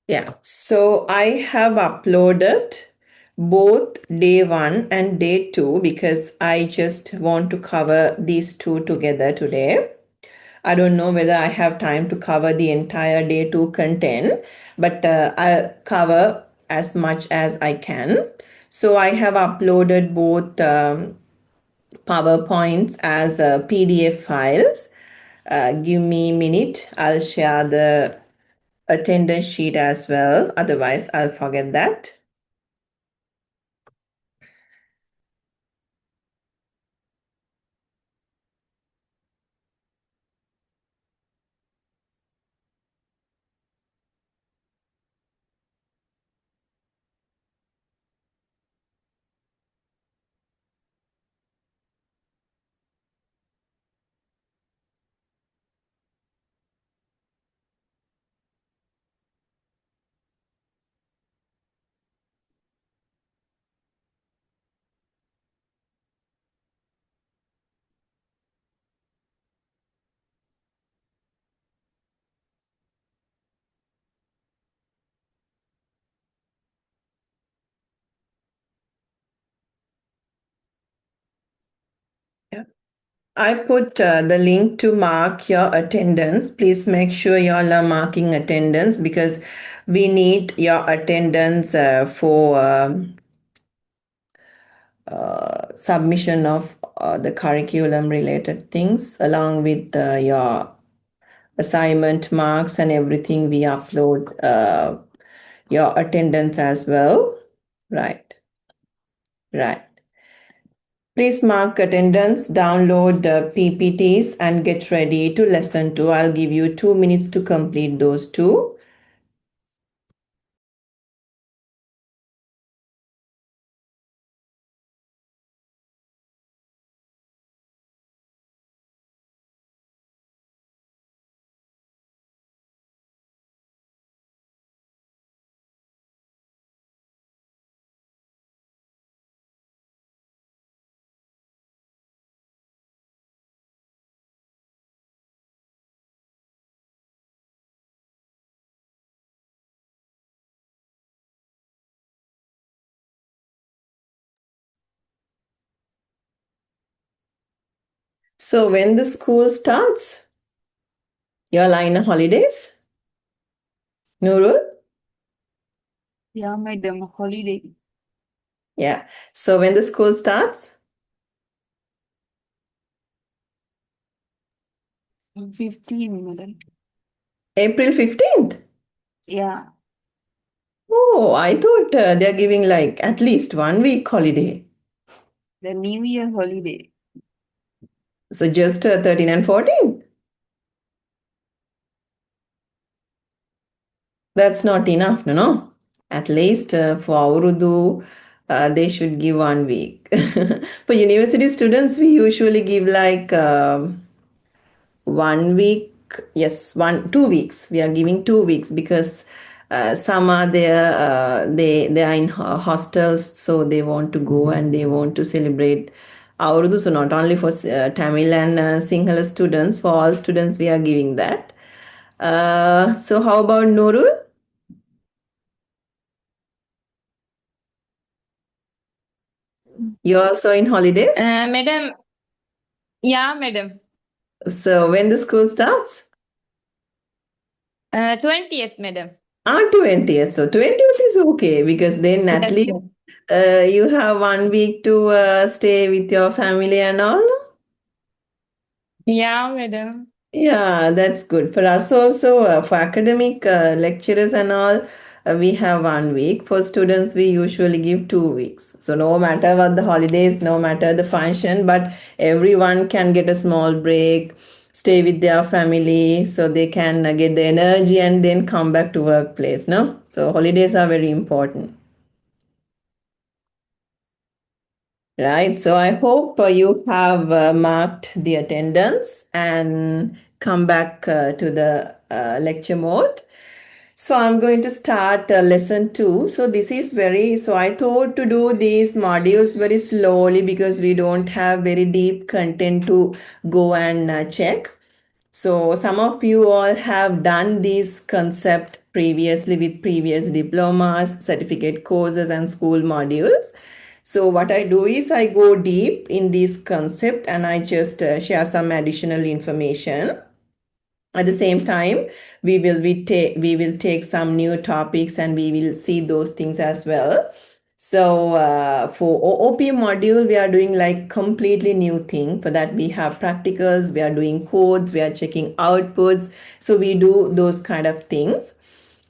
Yeah, so I have uploaded both day 1 and day 2 because I just want to cover these two together today. I don't know whether I have time to cover the entire day 2 content, but I'll cover as much as I can. So I have uploaded both PowerPoints as PDF files. Give me a minute. I'll share the attendance sheet as well. Otherwise, I'll forget that. I put the link to mark your attendance. Please make sure you all are marking attendance because we need your attendance for submission of the curriculum related things along with your assignment marks and everything. We upload your attendance as well. Right. Please mark attendance, download the PPTs and get ready to lesson 2. I'll give you 2 minutes to complete those two. So when the school starts, you're in holidays? Nurul? Yeah, madam, holiday. Yeah. So when the school starts? 15, madam. April 15th? Yeah, Oh, I thought they're giving like at least 1 week holiday. the New Year holiday. So just 13 and 14? That's not enough, no? At least for Urdu, they should give 1 week. For university students, we usually give like 1 week. Yes, 2 weeks. We are giving 2 weeks because some are there. They are in hostels, so they want to go and they want to celebrate Urdu. So not only for Tamil and Sinhala students, for all students we are giving that. So how about Nurul? You're also in holidays? Madam, yeah, madam. So when the school starts? 20th, madam. 20th. So 20th is okay because then at Yes, least ma'am. you have 1 week to stay with your family and all. Yeah, madam. Yeah, that's good. For us also, for academic lecturers and all, we have 1 week. For students, we usually give 2 weeks. So no matter what the holidays, no matter the function, but everyone can get a small break, stay with their family, so they can get the energy and then come back to workplace. No, so holidays are very important. Right. So I hope you have marked the attendance and come back to the lecture mode. So I'm going to start lesson 2. So this is so I thought to do these modules very slowly because we don't have very deep content to go and check. So some of you all have done this concept previously with previous diplomas, certificate courses and school modules. So what I do is I go deep in this concept and I just share some additional information. At the same time, we will take some new topics and we will see those things as well. So for OOP module, we are doing like completely new thing. For that, we have practicals, we are doing codes, we are checking outputs. So we do those kind of things.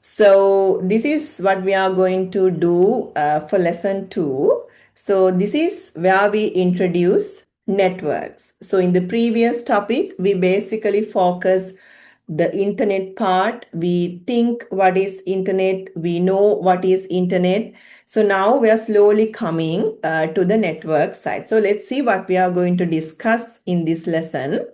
So this is what we are going to do for lesson 2. So this is where we introduce networks. So in the previous topic, we basically focus the internet part. We think what is internet, we know what is internet. So now we are slowly coming to the network side. So let's see what we are going to discuss in this lesson.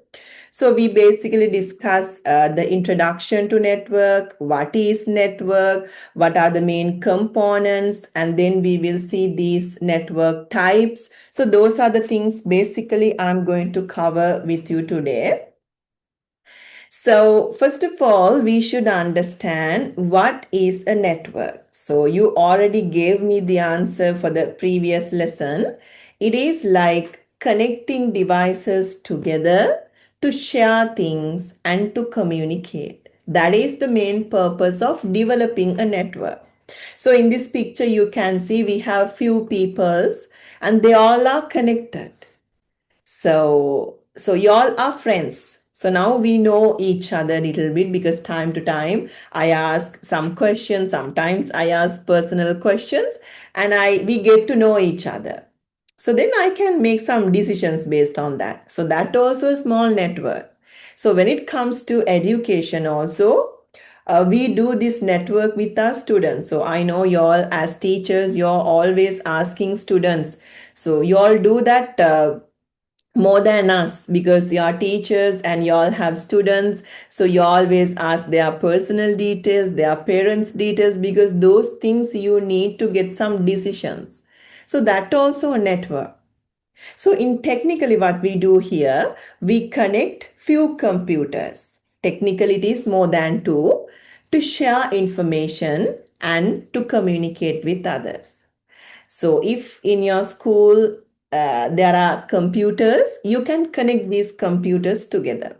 So we basically discuss the introduction to network, what is network, what are the main components, and then we will see these network types. So those are the things basically I'm going to cover with you today. So first of all, we should understand what is a network. So you already gave me the answer for the previous lesson. It is like connecting devices together to share things and to communicate. That is the main purpose of developing a network. So in this picture, you can see we have few peoples and they all are connected. So y'all are friends. So now we know each other a little bit because time to time I ask some questions. Sometimes I ask personal questions and we get to know each other. So then I can make some decisions based on that. So that also a small network. So when it comes to education also, we do this network with our students. So I know y'all as teachers, you're always asking students. So y'all do that more than us because you are teachers and you all have students, so you always ask their personal details, their parents details, because those things you need to get some decisions. So that also a network. So in technically what we do here, we connect few computers, technically it is more than two, to share information and to communicate with others. So if in your school there are computers, you can connect these computers together.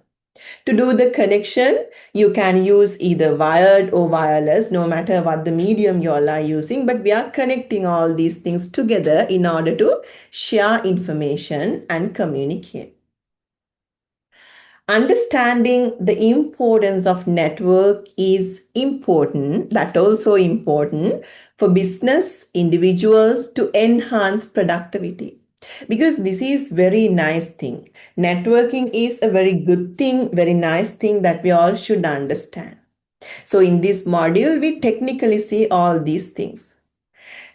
To do the connection, you can use either wired or wireless, no matter what the medium you all are using, but we are connecting all these things together in order to share information and communicate. Understanding the importance of network is important, that also important for business individuals to enhance productivity, because this is very nice thing. Networking is a very good thing, very nice thing that we all should understand. So in this module we technically see all these things.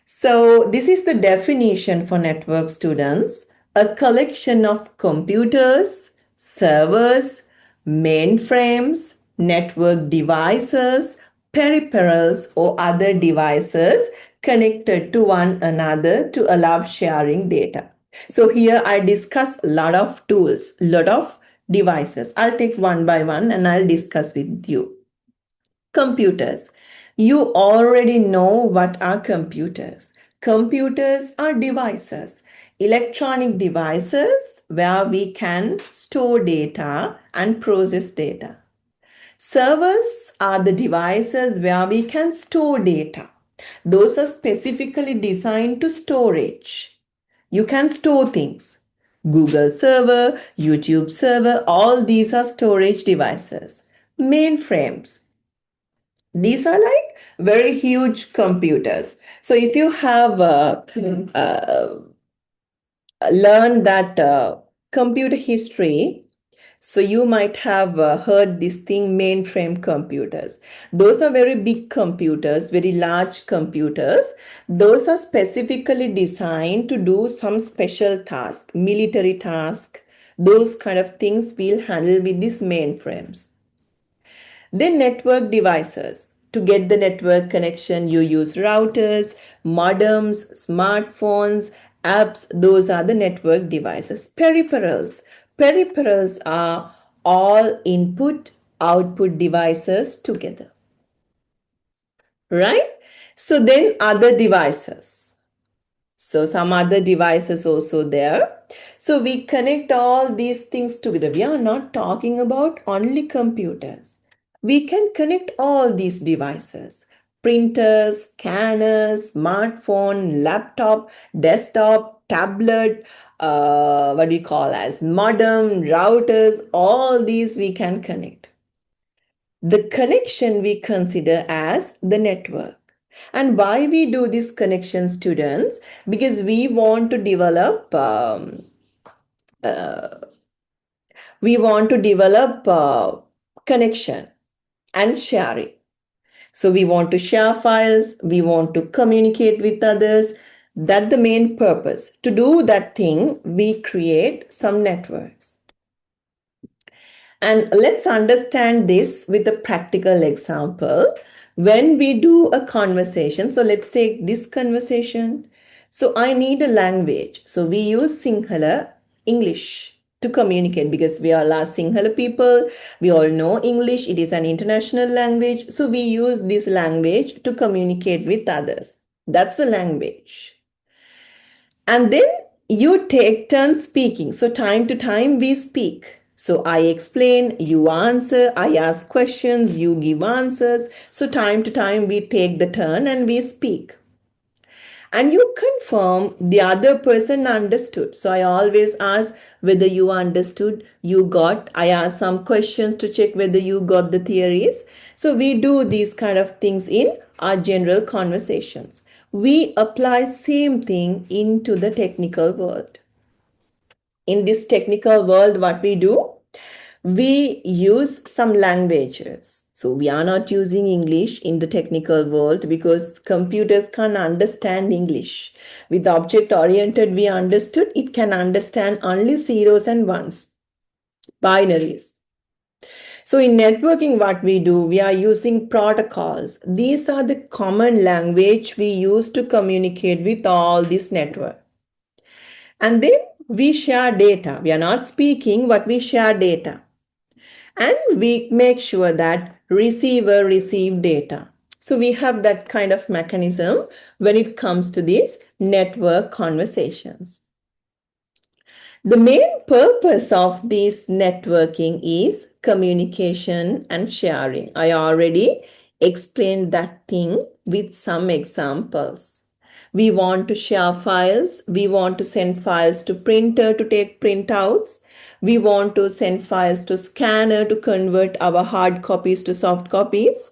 So this is the definition for network, students: a collection of computers, servers, mainframes, network devices, peripherals, or other devices connected to one another to allow sharing data. So here I discuss a lot of tools, a lot of devices. I'll take one by one and I'll discuss with you. Computers. You already know what are computers. Computers are devices, electronic devices where we can store data and process data. Servers are the devices where we can store data. Those are specifically designed to storage. You can store things. Google server, YouTube server, all these are storage devices. Mainframes. These are like very huge computers. So if you have learned that computer history, so you might have heard this thing, mainframe computers. Those are very big computers, very large computers. Those are specifically designed to do some special task, military task. Those kind of things we'll handle with these mainframes. Then network devices. To get the network connection, you use routers, modems, smartphones, apps. Those are the network devices. Peripherals. Peripherals are all input, output devices together. Right? So then other devices. So some other devices also there. So we connect all these things together. We are not talking about only computers. We can connect all these devices: printers, scanners, smartphone, laptop, desktop, tablet, what we call as modem, routers, all these we can connect. The connection we consider as the network. And why we do this connection, students? Because we want to develop connection and sharing. So we want to share files, we want to communicate with others. That's the main purpose. To do that thing, we create some networks. And let's understand this with a practical example. When we do a conversation, so let's take this conversation. So I need a language. So we use Sinhala English to communicate because we are last Sinhala people. We all know English. It is an international language. So we use this language to communicate with others. That's the language. And then you take turns speaking. So time to time we speak. So I explain, you answer, I ask questions, you give answers. So time to time we take the turn and we speak. And you confirm the other person understood. So I always ask whether you understood, you got. I ask some questions to check whether you got the theories. So we do these kind of things in our general conversations. We apply same thing into the technical world. In this technical world, what we do? We use some languages. So we are not using English in the technical world because computers can't understand English. With object-oriented, we understood it can understand only zeros and ones, binaries. So in networking, what we do, we are using protocols. These are the common language we use to communicate with all this network. And then we share data. We are not speaking, but we share data. And we make sure that receiver receive data. So we have that kind of mechanism when it comes to these network conversations. The main purpose of this networking is communication and sharing. I already explained that thing with some examples. We want to share files. We want to send files to printer to take printouts. We want to send files to scanner to convert our hard copies to soft copies.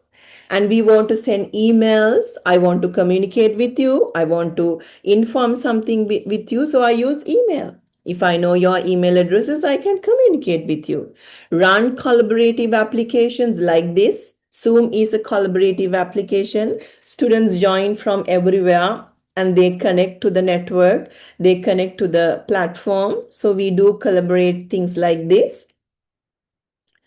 And we want to send emails. I want to communicate with you. I want to inform something with you. So I use email. If I know your email addresses, I can communicate with you. Run collaborative applications like this. Zoom is a collaborative application. Students join from everywhere and they connect to the network. They connect to the platform. So we do collaborate things like this.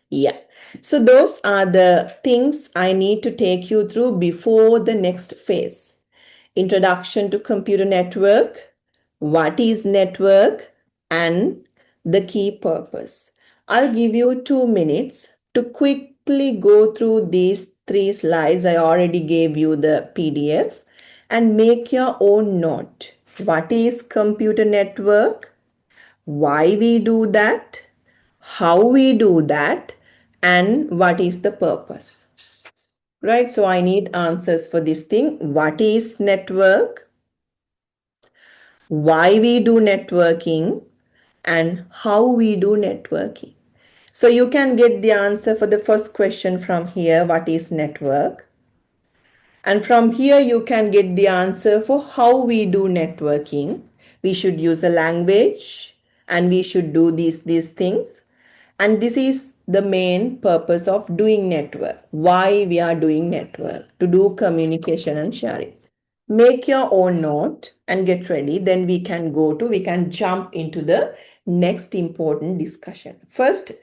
Yeah. So those are the things I need to take you through before the next phase. Introduction to computer network. What is network? And the key purpose. I'll give you 2 minutes to quickly go through these 3 slides. I already gave you the PDF and make your own note. What is computer network? Why we do that? How we do that? And what is the purpose? Right, so I need answers for this thing. What is network? Why we do networking? And how we do networking. So you can get the answer for the first question from here, what is network? And from here you can get the answer for how we do networking. We should use a language and we should do these things. And this is the main purpose of doing network. Why we are doing network? To do communication and sharing. Make your own note and get ready. Then we can jump into the next important discussion. First,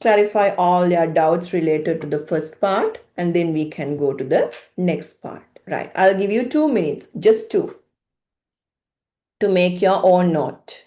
clarify all your doubts related to the first part, and then we can go to the next part. Right. I'll give you 2 minutes, just 2, to make your own note.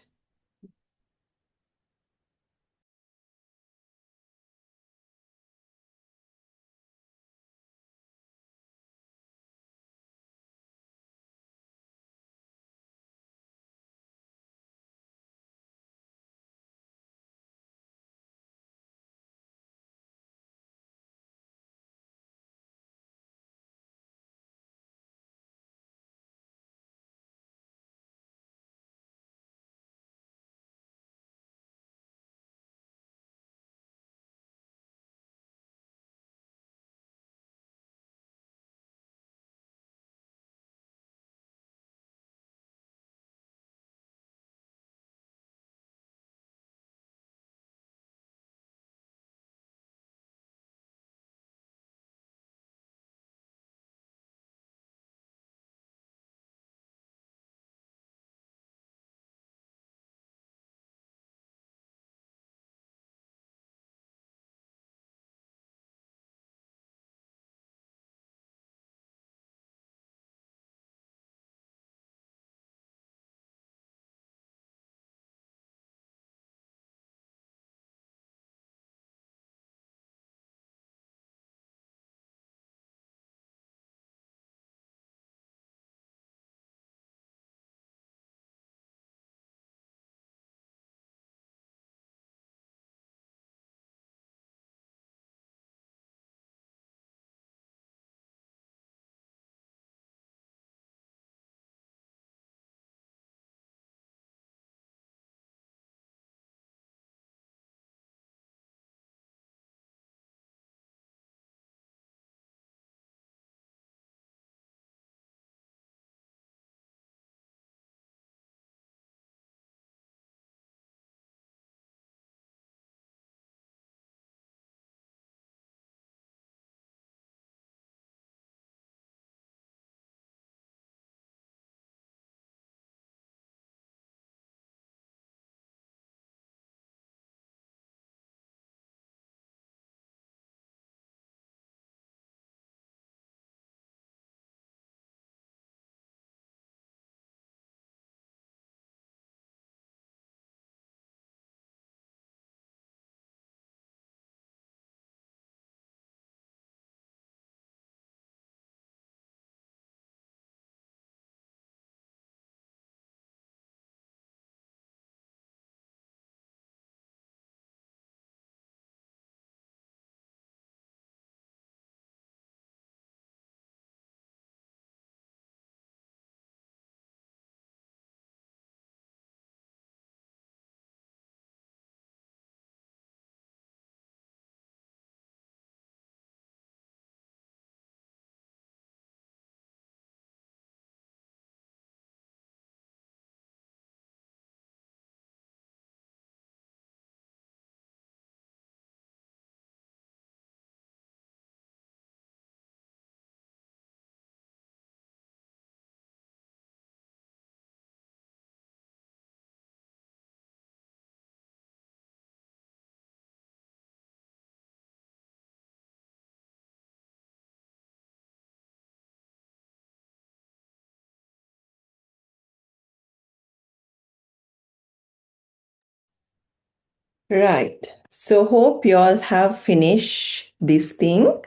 Right. So hope you all have finished this thing.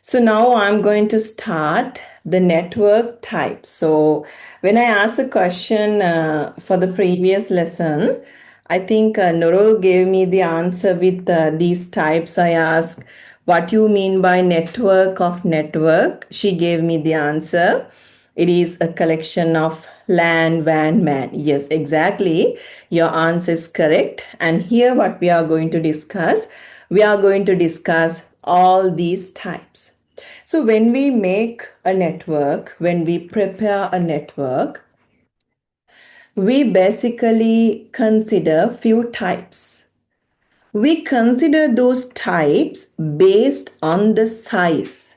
So now I'm going to start the network type. So when I asked a question for the previous lesson, I think Nurul gave me the answer with these types. I asked, what you mean by network of network? She gave me the answer. It is a collection of LAN, WAN, MAN. Yes, exactly. Your answer is correct. And here what we are going to discuss, we are going to discuss all these types. So when we make a network, when we prepare a network, we basically consider few types. We consider those types based on the size.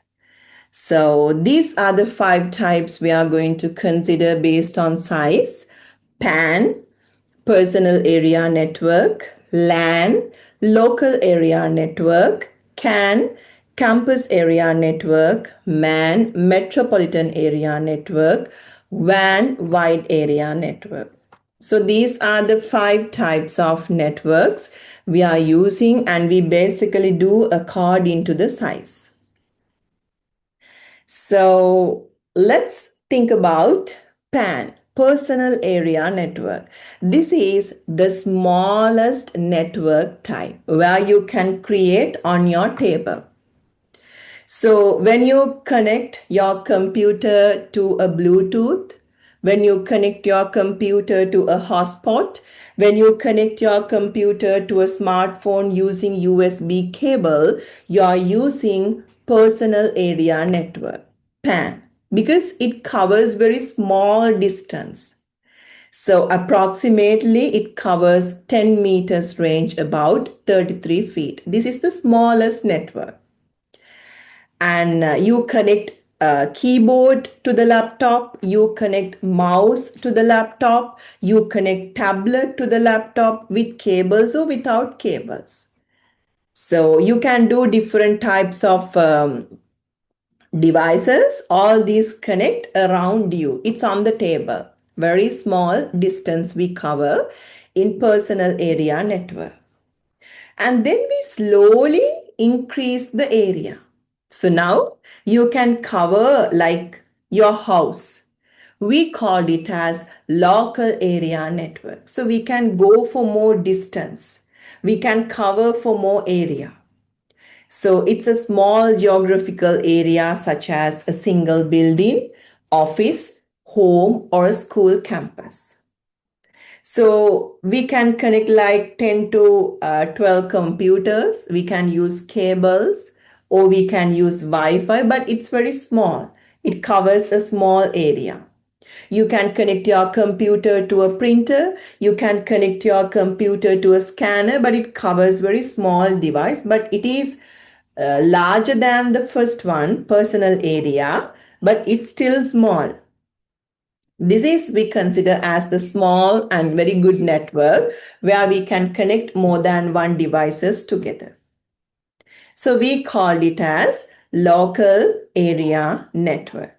So these are the 5 types we are going to consider based on size: PAN, personal area network; LAN, local area network; CAN, campus area network; MAN, metropolitan area network; WAN, wide area network. So these are the 5 types of networks we are using, and we basically do according to the size. So let's think about PAN, personal area network. This is the smallest network type where you can create on your table. So when you connect your computer to a Bluetooth, when you connect your computer to a hotspot, when you connect your computer to a smartphone using USB cable, you are using personal area network, PAN, because it covers very small distance. So approximately it covers 10 meters range, about 33 feet. This is the smallest network. And you connect a keyboard to the laptop, you connect mouse to the laptop, you connect tablet to the laptop with cables or without cables. So you can do different types of devices. All these connect around you. It's on the table. Very small distance we cover in personal area network. And then we slowly increase the area. So now you can cover like your house. We called it as local area network. So we can go for more distance. We can cover for more area. So it's a small geographical area such as a single building, office, home, or a school campus. So we can connect like 10 to 12 computers. We can use cables or we can use Wi-Fi, but it's very small. It covers a small area. You can connect your computer to a printer. You can connect your computer to a scanner, but it covers very small device, but it is larger than the first one, personal area, but it's still small. This is we consider as the small and very good network where we can connect more than one devices together. So we called it as local area network.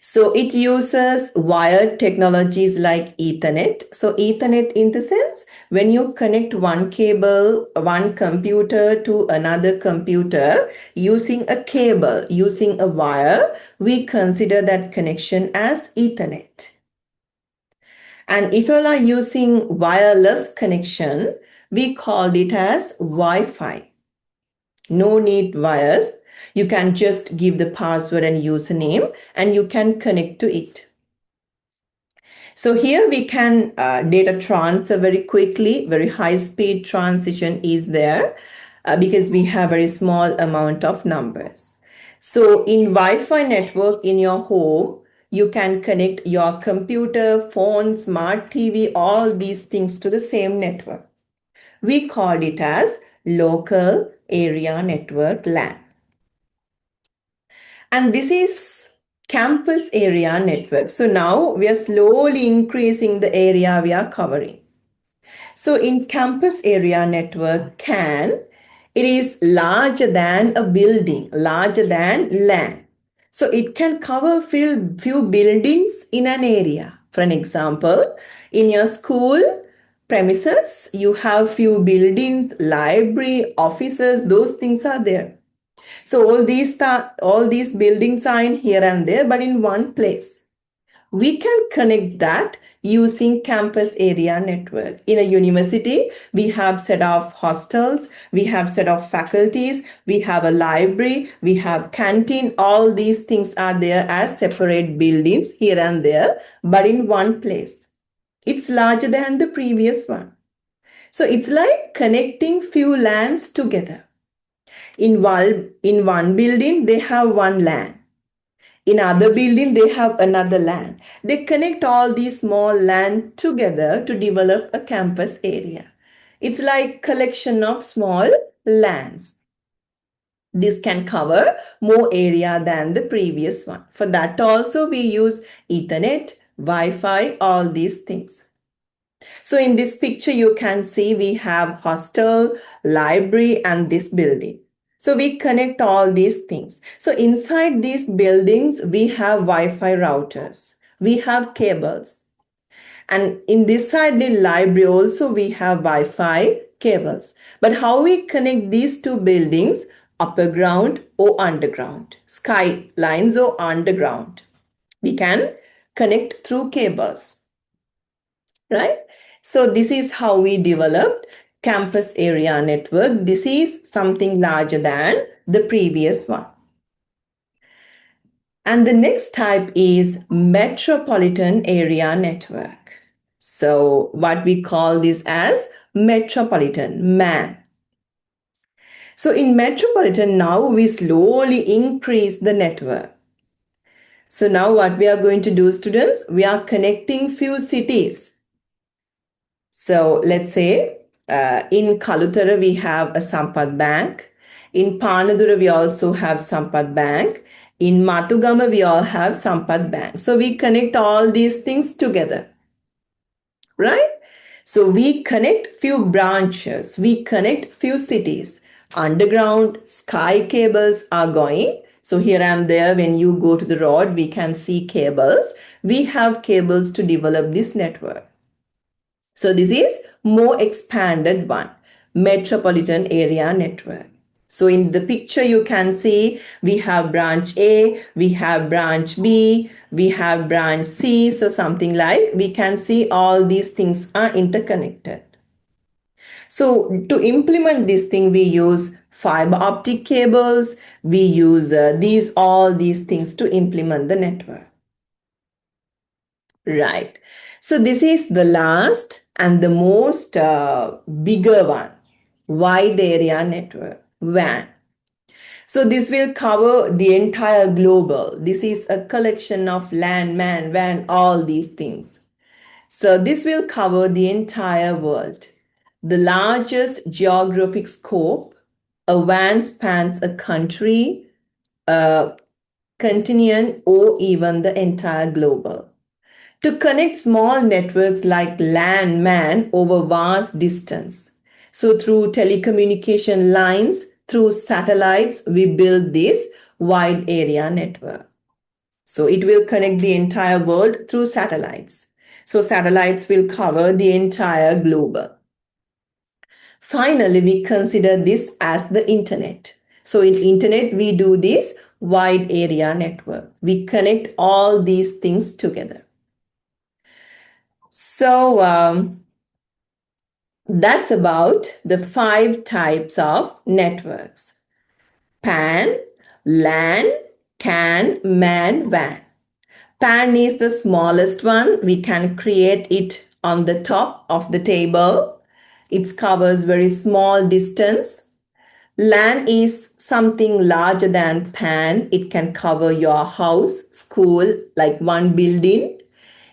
So it uses wired technologies like Ethernet. So Ethernet in the sense, when you connect one cable, one computer to another computer using a cable, using a wire, we consider that connection as Ethernet. And if you are using wireless connection, we called it as Wi-Fi. No need wires. You can just give the password and username and you can connect to it. So here we can data transfer very quickly, very high speed transition is there because we have very small amount of numbers. So in Wi-Fi network in your home, you can connect your computer, phone, smart TV, all these things to the same network. We called it as local area network, LAN. And this is campus area network. So now we are slowly increasing the area we are covering. So in campus area network, CAN, it is larger than a building, larger than LAN. So it can cover few buildings in an area. For an example, in your school, premises, you have few buildings, library, offices, those things are there. So all these buildings are in here and there, but in one place. We can connect that using campus area network. In a university, we have set of hostels, we have set of faculties, we have a library, we have canteen. All these things are there as separate buildings here and there, but in one place. It's larger than the previous one. So it's like connecting few LANs together. In one building, they have one LAN. In other building, they have another LAN. They connect all these small LAN together to develop a campus area. It's like collection of small LANs. This can cover more area than the previous one. For that also, we use Ethernet, Wi-Fi, all these things. So in this picture, you can see we have hostel, library, and this building. So we connect all these things. So inside these buildings, we have Wi-Fi routers. We have cables. And in this side, the library also, we have Wi-Fi cables. But how we connect these two buildings, upper ground or underground, sky lines or underground? We can connect through cables, right? So this is how we developed campus area network. This is something larger than the previous one. And the next type is metropolitan area network. So what we call this as metropolitan, MAN. So in metropolitan now we slowly increase the network. So now what we are going to do, students, we are connecting few cities. So let's say in Kalutara, we have a Sampath Bank. In Panadura, we also have Sampath Bank. In Matugama, we all have Sampath Bank. So we connect all these things together, right? So we connect few branches. We connect few cities. Underground sky cables are going. So here and there, when you go to the road, we can see cables. We have cables to develop this network. So this is more expanded one, metropolitan area network. So in the picture, you can see we have branch A, we have branch B, we have branch C. So something like we can see all these things are interconnected. So to implement this thing, we use fiber optic cables. We use all these things to implement the network. Right. So this is the last and the most bigger one, wide area network, WAN. So this will cover the entire global. This is a collection of LAN, MAN, WAN, all these things. So this will cover the entire world. The largest geographic scope, a WAN spans a country, a continent, or even the entire global. To connect small networks like LAN, MAN over vast distance. So through telecommunication lines, through satellites, we build this wide area network. So it will connect the entire world through satellites. So satellites will cover the entire globe. Finally, we consider this as the internet. So in internet, we do this wide area network. We connect all these things together. So that's about the 5 types of networks: PAN, LAN, CAN, MAN, WAN. PAN is the smallest one. We can create it on the top of the table. It covers very small distance. LAN is something larger than PAN. It can cover your house, school, like one building.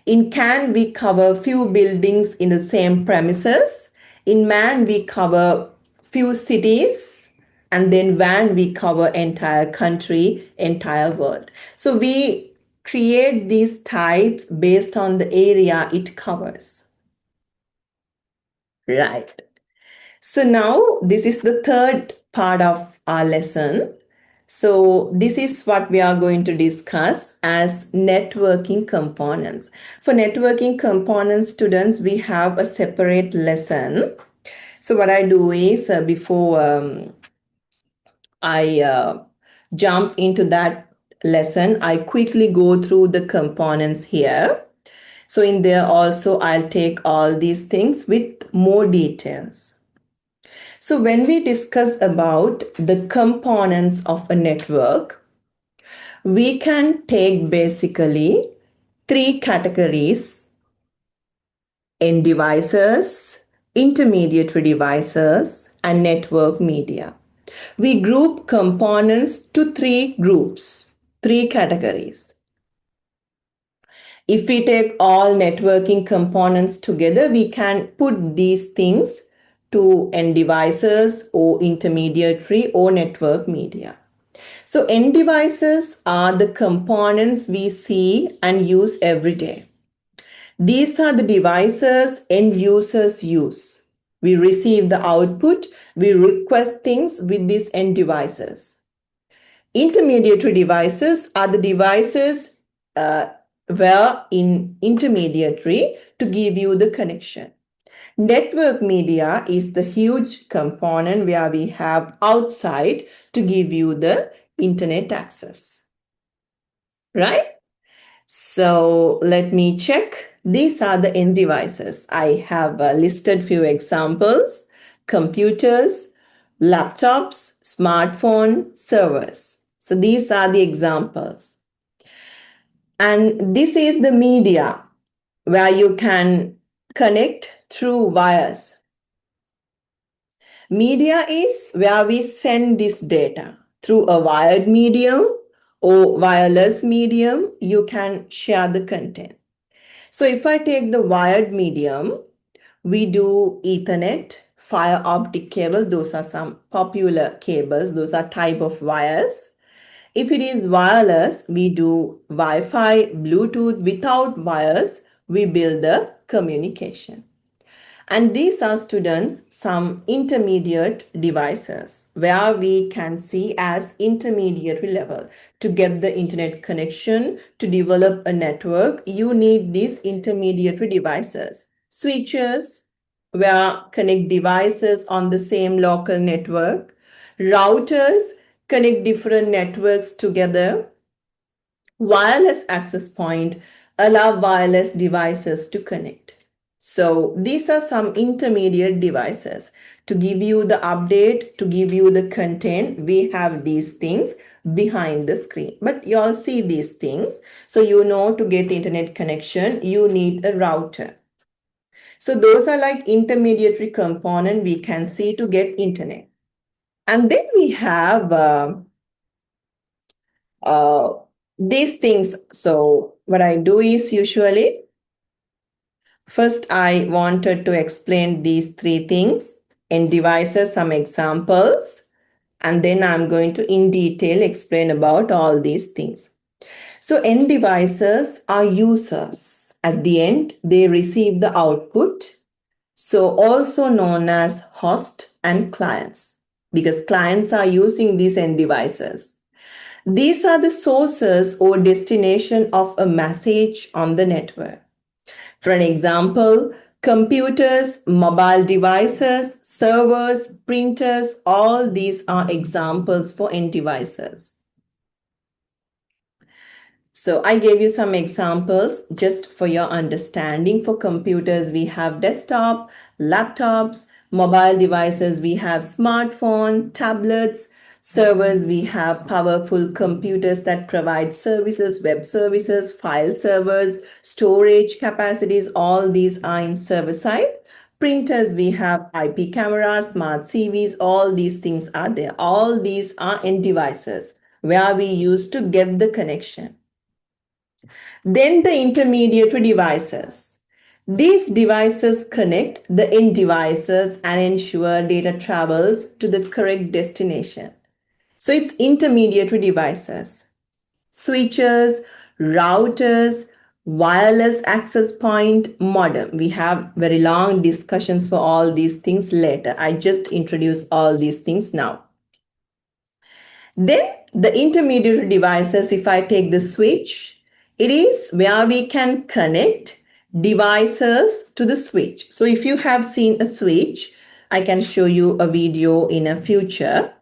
In CAN, we cover few buildings in the same premises. In MAN, we cover few cities. And then WAN, we cover entire country, entire world. So we create these types based on the area it covers. Right. So now this is the third part of our lesson. So this is what we are going to discuss as networking components. For networking components, students, we have a separate lesson. So what I do is before I jump into that lesson, I quickly go through the components here. So in there also, I'll take all these things with more details. So when we discuss about the components of a network, we can take basically 3 categories: end devices, intermediary devices, and network media. We group components to 3 groups, 3 categories. If we take all networking components together, we can put these things to end devices or intermediary or network media. So end devices are the components we see and use every day. These are the devices end users use. We receive the output, we request things with these end devices. Intermediary devices are the devices where in intermediary to give you the connection. Network media is the huge component where we have outside to give you the internet access. Right? So let me check. These are the end devices. I have listed few examples: computers, laptops, smartphone, servers. So these are the examples. And this is the media where you can connect through wires. Media is where we send this data through a wired medium or wireless medium. You can share the content. So if I take the wired medium, we do Ethernet, fiber optic cable. Those are some popular cables. Those are type of wires. If it is wireless, we do Wi-Fi, Bluetooth. Without wires, we build the communication. And these are, students, some intermediate devices where we can see as intermediary level. To get the internet connection, to develop a network, you need these intermediary devices. Switches, where connect devices on the same local network. Routers, connect different networks together. Wireless access point, allow wireless devices to connect. So these are some intermediate devices. To give you the update, to give you the content, we have these things behind the screen. But you all see these things. So you know, to get internet connection, you need a router. So those are like intermediary component we can see to get internet. And then we have these things. So what I do is usually, first I wanted to explain these 3 things: end devices, some examples, and then I'm going to in detail explain about all these things. So end devices are users. At the end, they receive the output. So also known as host and clients, because clients are using these end devices. These are the sources or destination of a message on the network. For an example, computers, mobile devices, servers, printers, all these are examples for end devices. So I gave you some examples just for your understanding. For computers, we have desktop, laptops. Mobile devices, we have smartphone, tablets. Servers, we have powerful computers that provide services, web services, file servers, storage capacities. All these are in server side. Printers, we have IP cameras, smart CVs. All these things are there. All these are end devices where we use to get the connection. Then the intermediary devices. These devices connect the end devices and ensure data travels to the correct destination. So it's intermediary devices. Switches, routers, wireless access point, modem. We have very long discussions for all these things later. I just introduce all these things now. Then the intermediary devices, if I take the switch, it is where we can connect devices to the switch. So if you have seen a switch, I can show you a video in a future.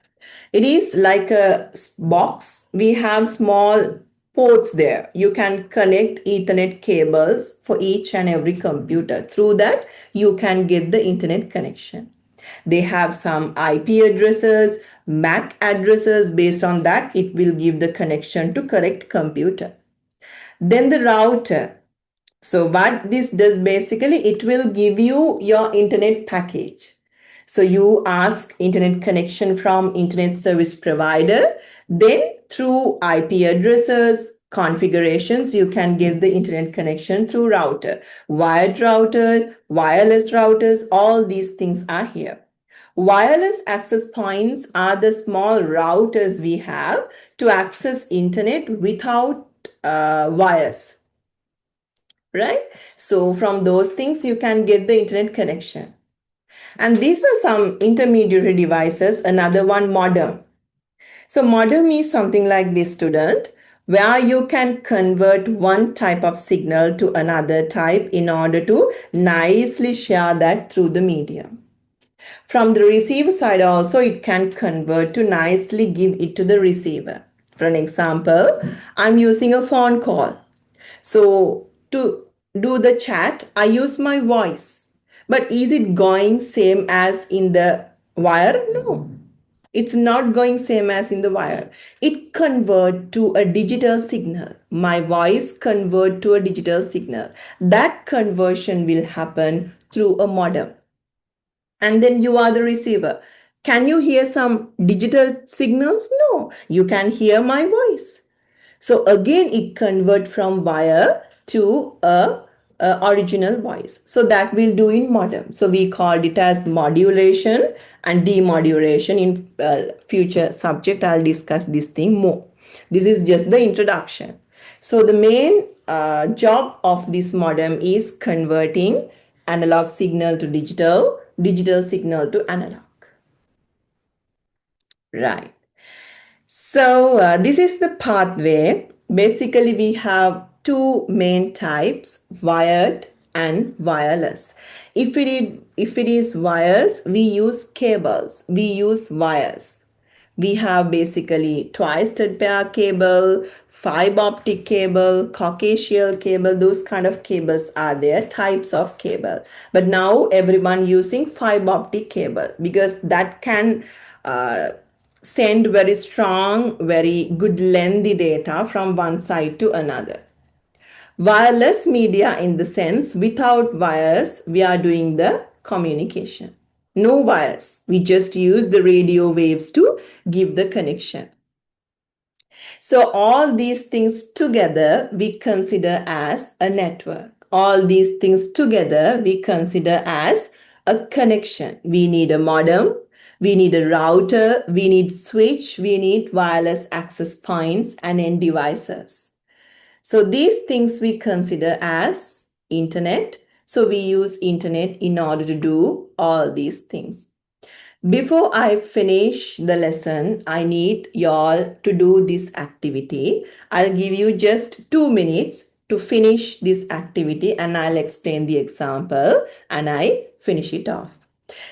It is like a box. We have small ports there. You can connect Ethernet cables for each and every computer. Through that, you can get the internet connection. They have some IP addresses, MAC addresses. Based on that, it will give the connection to correct computer. Then the router. So what this does basically, it will give you your internet package. So you ask internet connection from internet service provider, then through IP addresses, configurations, you can get the internet connection through router. Wired router, wireless routers, all these things are here. Wireless access points are the small routers we have to access internet without wires, right? So from those things, you can get the internet connection. And these are some intermediary devices. Another one, modem. So modem is something like this, student, where you can convert one type of signal to another type in order to nicely share that through the medium. From the receiver side also, it can convert to nicely give it to the receiver. For an example, I'm using a phone call. So to do the chat, I use my voice. But is it going same as in the wire? No, it's not going same as in the wire. It convert to a digital signal. My voice convert to a digital signal. That conversion will happen through a modem. And then you are the receiver. Can you hear some digital signals? No, you can hear my voice. So again, it convert from wire to a original voice. So that we'll do in modem. So we called it as modulation and demodulation. In future subject, I'll discuss this thing more. This is just the introduction. So the main job of this modem is converting analog signal to digital, digital signal to analog. Right. So this is the pathway. Basically, we have two main types, wired and wireless. If it is wires, we use cables. We use wires. We have basically twisted pair cable, fiber optic cable, coaxial cable. Those kind of cables are there, types of cable. But now everyone using fiber optic cables because that can send very strong, very good lengthy data from one side to another. Wireless media, in the sense, without wires, we are doing the communication. No wires. We just use the radio waves to give the connection. So all these things together, we consider as a network. All these things together, we consider as a connection. We need a modem, we need a router, we need switch, we need wireless access points and end devices. So these things we consider as internet. So we use internet in order to do all these things. Before I finish the lesson, I need y'all to do this activity. I'll give you just 2 minutes to finish this activity and I'll explain the example and I finish it off.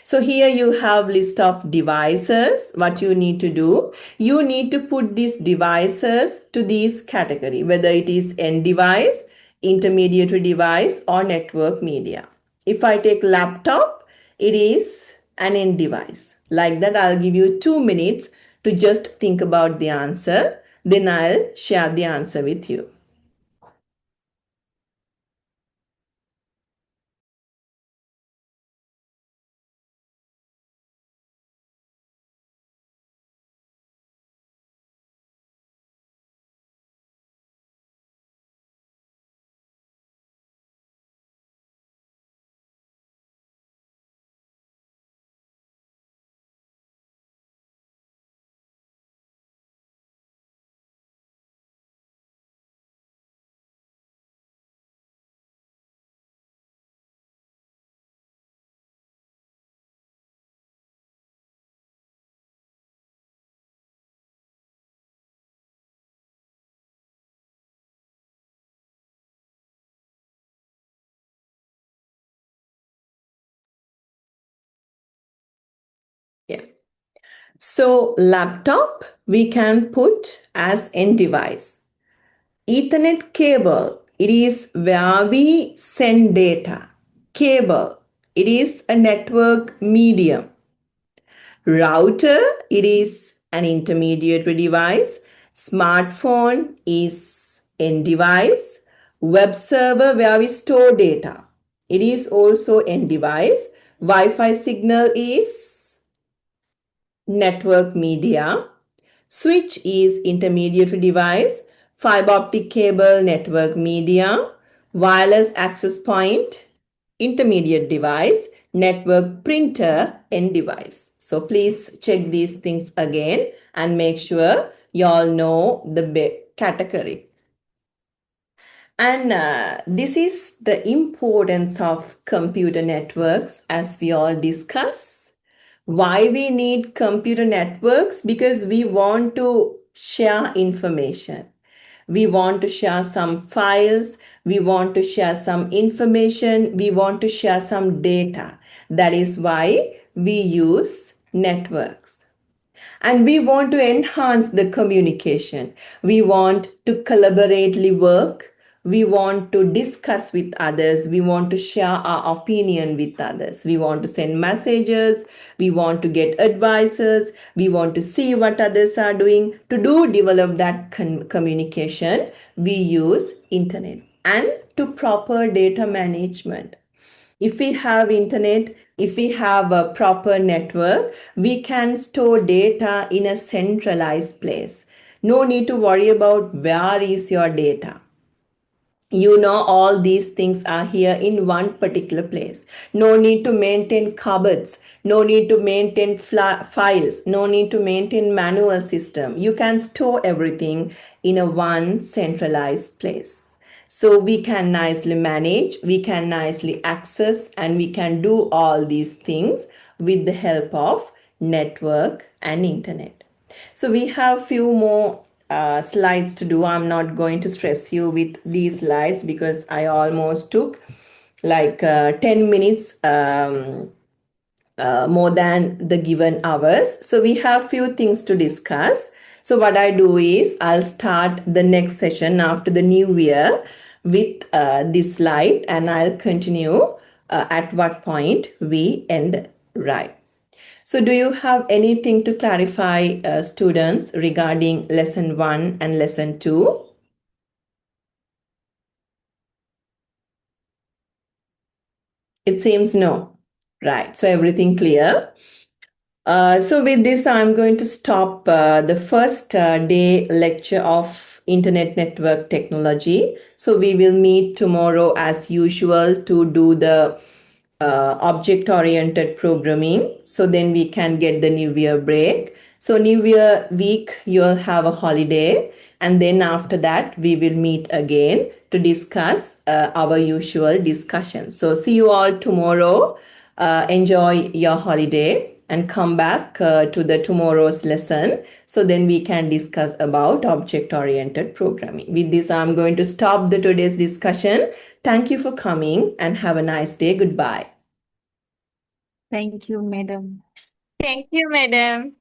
So here you have list of devices. What you need to do, you need to put these devices to this category, whether it is end device, intermediary device or network media. If I take laptop, it is an end device. Like that, I'll give you 2 minutes to just think about the answer. Then I'll share the answer with you. So laptop we can put as end device. Ethernet cable, it is where we send data. Cable, it is a network medium. Router, it is an intermediary device. Smartphone is end device. Web server where we store data, it is also end device. Wi-Fi signal is network media. Switch is intermediary device. Fiber optic cable, network media. Wireless access point, intermediate device. Network printer, end device. So please check these things again and make sure you all know the category. And this is the importance of computer networks, as we all discuss. Why we need computer networks? Because we want to share information. We want to share some files. We want to share some information. We want to share some data. That is why we use networks. And we want to enhance the communication. We want to collaboratively work. We want to discuss with others. We want to share our opinion with others. We want to send messages. We want to get advices. We want to see what others are doing. To develop that communication, we use internet. And to proper data management. If we have internet, if we have a proper network, we can store data in a centralized place. No need to worry about where is your data. You know, all these things are here in one particular place. No need to maintain cupboards. No need to maintain files. No need to maintain manual system. You can store everything in a one centralized place. So we can nicely manage, we can nicely access, and we can do all these things with the help of network and internet. So we have few more slides to do. I'm not going to stress you with these slides because I almost took like 10 minutes more than the given hours. So we have few things to discuss. So what I do is I'll start the next session after the new year with this slide, and I'll continue at what point we end, right? So do you have anything to clarify, students, regarding lesson 1 and lesson 2? It seems no. Right. So everything clear. So with this, I'm going to stop the first day lecture of Internet Network Technology. So we will meet tomorrow as usual to do the object-oriented programming. So then we can get the New Year break. So New Year week, you'll have a holiday. And then after that, we will meet again to discuss our usual discussions. So see you all tomorrow. Enjoy your holiday and come back to the tomorrow's lesson. So then we can discuss about object-oriented programming. With this, I'm going to stop the today's discussion. Thank you for coming and have a nice day. Goodbye. Thank you, madam. Thank you, madam.